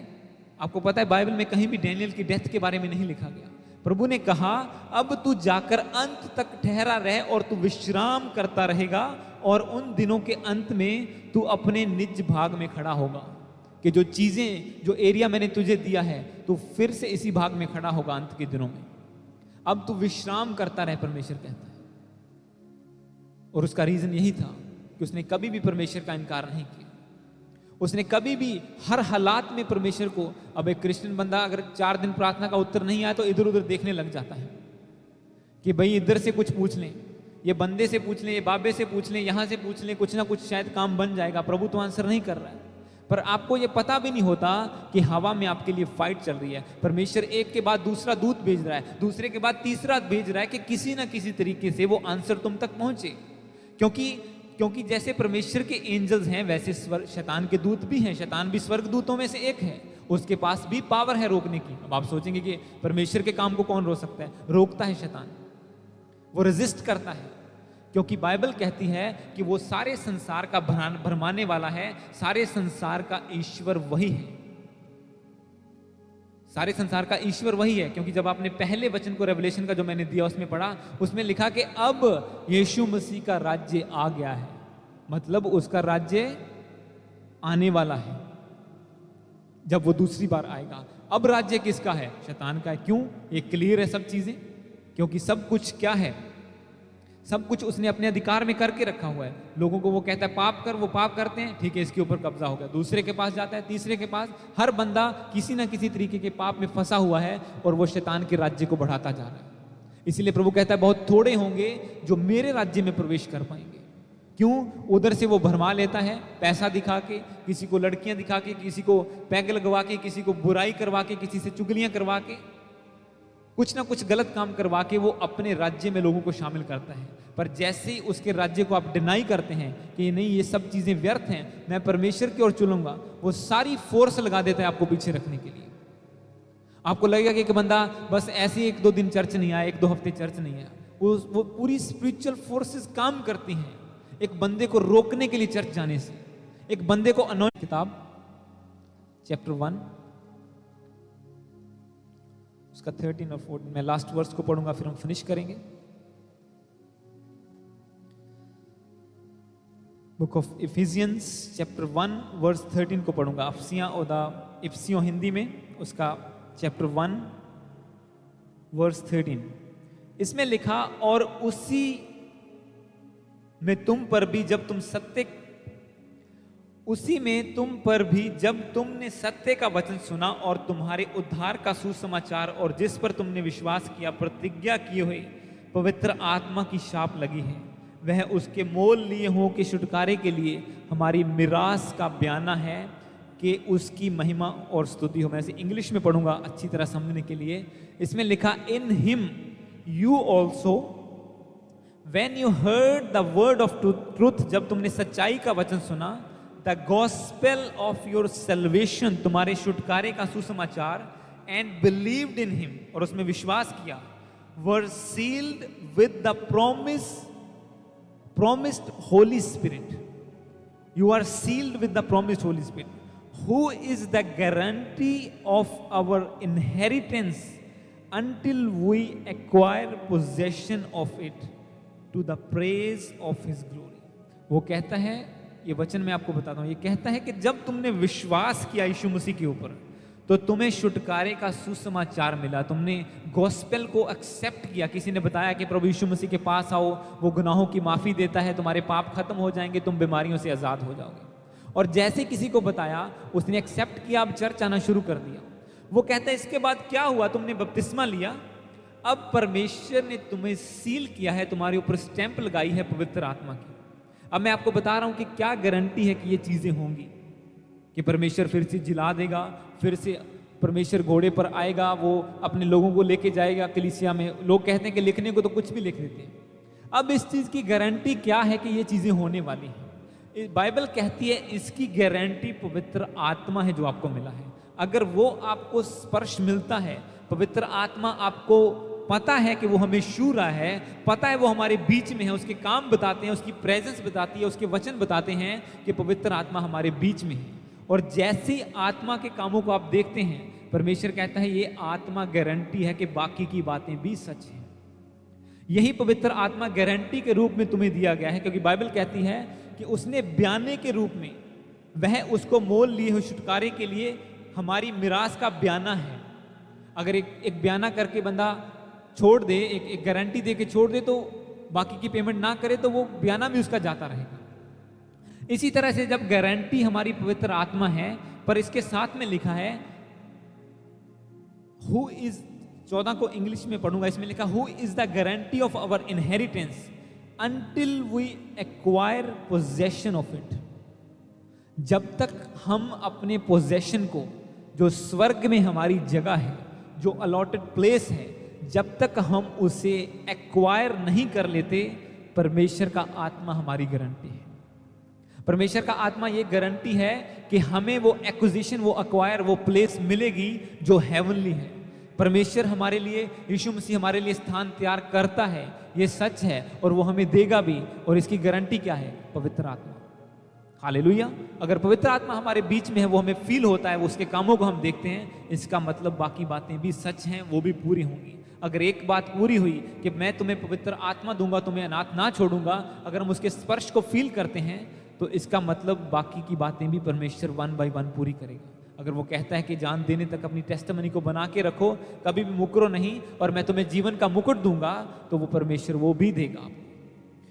आपको पता है बाइबल में कहीं भी डैनियल की डेथ के बारे में नहीं लिखा गया। प्रभु ने कहा अब तू जाकर अंत तक ठहरा रहे और तू विश्राम करता रहेगा, और उन दिनों के अंत में तू अपने निज भाग में खड़ा होगा, कि जो चीजें, जो एरिया मैंने तुझे दिया है, तू फिर से इसी भाग में खड़ा होगा अंत के दिनों में। अब तू विश्राम करता रहे, परमेश्वर कहता है। और उसका रीजन यही था कि उसने कभी भी परमेश्वर का इनकार नहीं किया, उसने कभी भी हर हालात में परमेश्वर को, अब एक क्रिश्चियन बंदा अगर 4 दिन प्रार्थना का उत्तर नहीं आया तो इधर उधर देखने लग जाता है कि भाई इधर से कुछ पूछ लें, ये बंदे से पूछ लें, ये बाबे से पूछ लें, यहां से पूछ लें, कुछ ना कुछ शायद काम बन जाएगा, प्रभु तो आंसर नहीं कर रहा है। पर आपको ये पता भी नहीं होता कि हवा में आपके लिए फाइट चल रही है। परमेश्वर एक के बाद दूसरा दूत भेज रहा है, दूसरे के बाद तीसरा भेज रहा है कि किसी ना किसी तरीके से वो आंसर तुम तक पहुंचे। क्योंकि जैसे परमेश्वर के एंजल्स हैं वैसे शैतान के दूत भी हैं। शैतान भी स्वर्ग दूतों में से एक है, उसके पास भी पावर है रोकने की। अब आप सोचेंगे कि परमेश्वर के काम को कौन रोक सकता है? रोकता है शैतान, वो रेजिस्ट करता है। क्योंकि बाइबल कहती है कि वो सारे संसार का भरमाने वाला है, सारे संसार का ईश्वर वही है, सारे संसार का ईश्वर वही है। क्योंकि जब आपने पहले वचन को रेवलेशन का जो मैंने दिया उसमें पढ़ा, उसमें लिखा कि अब यीशु मसीह का राज्य आ गया है, मतलब उसका राज्य आने वाला है जब वो दूसरी बार आएगा। अब राज्य किसका है? शैतान का है। क्यों? ये क्लियर है सब चीजें, क्योंकि सब कुछ क्या है? सब कुछ उसने अपने अधिकार में करके रखा हुआ है। लोगों को वो कहता है पाप कर, वो पाप करते हैं, ठीक है, इसके ऊपर कब्जा हो गया। दूसरे के पास जाता है, तीसरे के पास, हर बंदा किसी ना किसी तरीके के पाप में फंसा हुआ है और वो शैतान के राज्य को बढ़ाता जा रहा है। इसीलिए प्रभु कहता है बहुत थोड़े होंगे जो मेरे राज्य में प्रवेश कर पाएंगे। क्यों? उधर से वो भरमा लेता है, पैसा दिखा के, किसी को लड़कियां दिखा के, किसी को पैग लगवा के, किसी को बुराई करवा के, किसी से चुगलियां करवा के, कुछ ना कुछ गलत काम करवा के वो अपने राज्य में लोगों को शामिल करता है। पर जैसे ही उसके राज्य को आप डिनाई करते हैं कि नहीं ये सब चीजें व्यर्थ हैं, मैं परमेश्वर की ओर चलूंगा, वो सारी फोर्स लगा देता है आपको पीछे रखने के लिए। आपको लगेगा कि एक बंदा बस ऐसे 1-2 दिन चर्च नहीं आया, 1-2 हफ्ते चर्च नहीं आया, वो पूरी स्पिरिचुअल फोर्सेस काम करती हैं एक बंदे को रोकने के लिए चर्च जाने से, एक बंदे को अनॉइंट। किताब चैप्टर 1 उसका 13 और 14, मैं लास्ट वर्स को पढ़ूंगा फिर हम फिनिश करेंगे। बुक ऑफ इफिजियंस चैप्टर 1 वर्स 13 को पढ़ूंगा। अफसियां ओदा इफ्सियों हिंदी में, उसका चैप्टर 1 वर्स 13। इसमें लिखा, और उसी में तुम पर भी जब तुमने सत्य का वचन सुना और तुम्हारे उद्धार का सुसमाचार और जिस पर तुमने विश्वास किया प्रतिज्ञा किए हुए पवित्र आत्मा की छाप लगी है, वह उसके मोल लिए हो के छुटकारे के लिए हमारी मिरास का बयाना है कि उसकी महिमा और स्तुति हो। मैं इसे इंग्लिश में पढ़ूंगा अच्छी तरह समझने के लिए। इसमें लिखा, in him you also when you heard the word of truth, जब तुमने सच्चाई का वचन सुना, the gospel of your salvation, तुम्हारे छुटकारे का सुसमाचार, एंड बिलीव्ड इन हिम, और उसमें विश्वास किया, were sealed with the promised Holy Spirit. You are sealed with the promised Holy Spirit, who is the guarantee of our inheritance until we acquire possession of it to the praise of His glory. वो कहता है, ये वचन मैं आपको बताता हूँ, ये कहता है कि जब तुमने विश्वास किया यीशु मसीह के ऊपर तो तुम्हें छुटकारे का सुसमाचार मिला, तुमने गॉस्पेल को एक्सेप्ट किया। किसी ने बताया कि प्रभु यीशु मसीह के पास आओ, वो गुनाहों की माफ़ी देता है, तुम्हारे पाप खत्म हो जाएंगे, तुम बीमारियों से आज़ाद हो जाओगे। और जैसे किसी को बताया, उसने एक्सेप्ट किया, अब चर्च आना शुरू कर दिया। वो कहता है इसके बाद क्या हुआ, तुमने बपतिस्मा लिया, अब परमेश्वर ने तुम्हें सील किया है, तुम्हारे ऊपर स्टैंप लगाई है पवित्र आत्मा की। अब मैं आपको बता रहा हूं कि क्या गारंटी है कि ये चीजें होंगी, कि परमेश्वर फिर से जिला देगा, फिर से परमेश्वर घोड़े पर आएगा, वो अपने लोगों को लेके जाएगा कलीसिया में। लोग कहते हैं कि लिखने को तो कुछ भी लिख देते हैं। अब इस चीज की गारंटी क्या है कि ये चीजें होने वाली हैं? बाइबल कहती है इसकी गारंटी पवित्र आत्मा है जो आपको मिला है। अगर वो आपको स्पर्श मिलता है, पवित्र आत्मा आपको पता है कि वो हमें छू रहा है, पता है वो हमारे बीच में है, उसके काम बताते हैं, उसकी प्रेजेंस बताती है, उसके वचन बताते हैं कि पवित्र आत्मा हमारे बीच में है। और जैसे आत्मा के कामों को आप देखते हैं, परमेश्वर कहता है ये आत्मा गारंटी है कि बाकी की बातें भी सच हैं। यही पवित्र आत्मा गारंटी के रूप में तुम्हें दिया गया है, क्योंकि बाइबल कहती है कि उसने बयाने के रूप में, वह उसको मोल लिए हुए छुटकारे के लिए हमारी मिरास का बयाना है। अगर एक बयाना करके बंदा छोड़ दे, एक गारंटी दे के छोड़ दे, तो बाकी की पेमेंट ना करे तो वो बयाना भी उसका जाता रहेगा। इसी तरह से जब गारंटी हमारी पवित्र आत्मा है, पर इसके साथ में लिखा है हु इज, 14 को इंग्लिश में पढ़ूंगा, इसमें लिखा who is the guarantee of our inheritance until we acquire possession of it. जब तक हम अपने पोजेशन को, जो स्वर्ग में हमारी जगह है, जो अलॉटेड प्लेस है, जब तक हम उसे एक्वायर नहीं कर लेते, परमेश्वर का आत्मा हमारी गारंटी है। परमेश्वर का आत्मा ये गारंटी है कि हमें वो एक्विजिशन, वो अक्वायर, वो प्लेस मिलेगी जो हेवनली है। परमेश्वर हमारे लिए, यीशु मसीह हमारे लिए स्थान तैयार करता है, ये सच है, और वो हमें देगा भी। और इसकी गारंटी क्या है? पवित्र आत्मा। हालेलुया। अगर पवित्र आत्मा हमारे बीच में है, वो हमें फील होता है, वो उसके कामों को हम देखते हैं, इसका मतलब बाकी बातें भी सच हैं, वो भी पूरी होंगी। अगर एक बात पूरी हुई कि मैं तुम्हें पवित्र आत्मा दूंगा, तुम्हें अनाथ ना छोड़ूंगा, अगर हम उसके स्पर्श को फील करते हैं, तो इसका मतलब बाकी की बातें भी परमेश्वर 1 बाय 1 पूरी करेगा। अगर वो कहता है कि जान देने तक अपनी टेस्टमनी को बना के रखो, कभी भी मुकरो नहीं, और मैं तुम्हें जीवन का मुकुट दूंगा, तो वो परमेश्वर वो भी देगा आपको।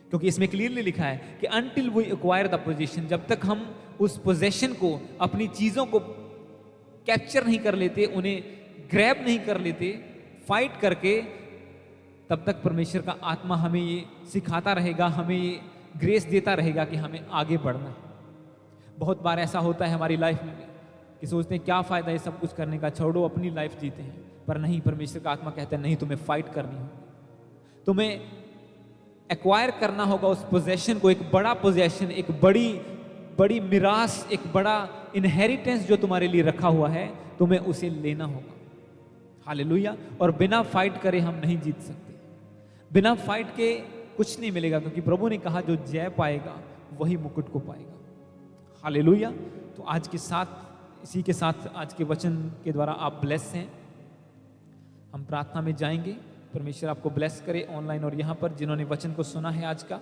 क्योंकि इसमें क्लियरली लिखा है कि until we acquire the position, जब तक हम उस पोजेशन को, अपनी चीजों को कैप्चर नहीं कर लेते, उन्हें ग्रैब नहीं कर लेते फाइट करके, तब तक परमेश्वर का आत्मा हमें ये सिखाता रहेगा, हमें ये ग्रेस देता रहेगा कि हमें आगे बढ़ना है। बहुत बार ऐसा होता है हमारी लाइफ में कि सोचते हैं क्या फायदा ये सब कुछ करने का, छोड़ो अपनी लाइफ जीते हैं। पर नहीं, परमेश्वर का आत्मा कहता है नहीं, तुम्हें फाइट करनी होगी, तुम्हें एक्वायर करना होगा उस पोजेशन को, एक बड़ा पोजेशन, एक बड़ी मिरास, एक बड़ा इनहेरिटेंस जो तुम्हारे लिए रखा हुआ है, तुम्हें उसे लेना होगा। हालेलुया। और बिना फाइट करे हम नहीं जीत सकते, बिना फाइट के कुछ नहीं मिलेगा, क्योंकि प्रभु ने कहा जो जय पाएगा वही मुकुट को पाएगा। हालेलुया। तो आज के साथ, इसी के साथ आज के वचन के द्वारा आप ब्लेस हैं। हम प्रार्थना में जाएंगे। परमेश्वर आपको ब्लेस करे, ऑनलाइन और यहाँ पर जिन्होंने वचन को सुना है आज का।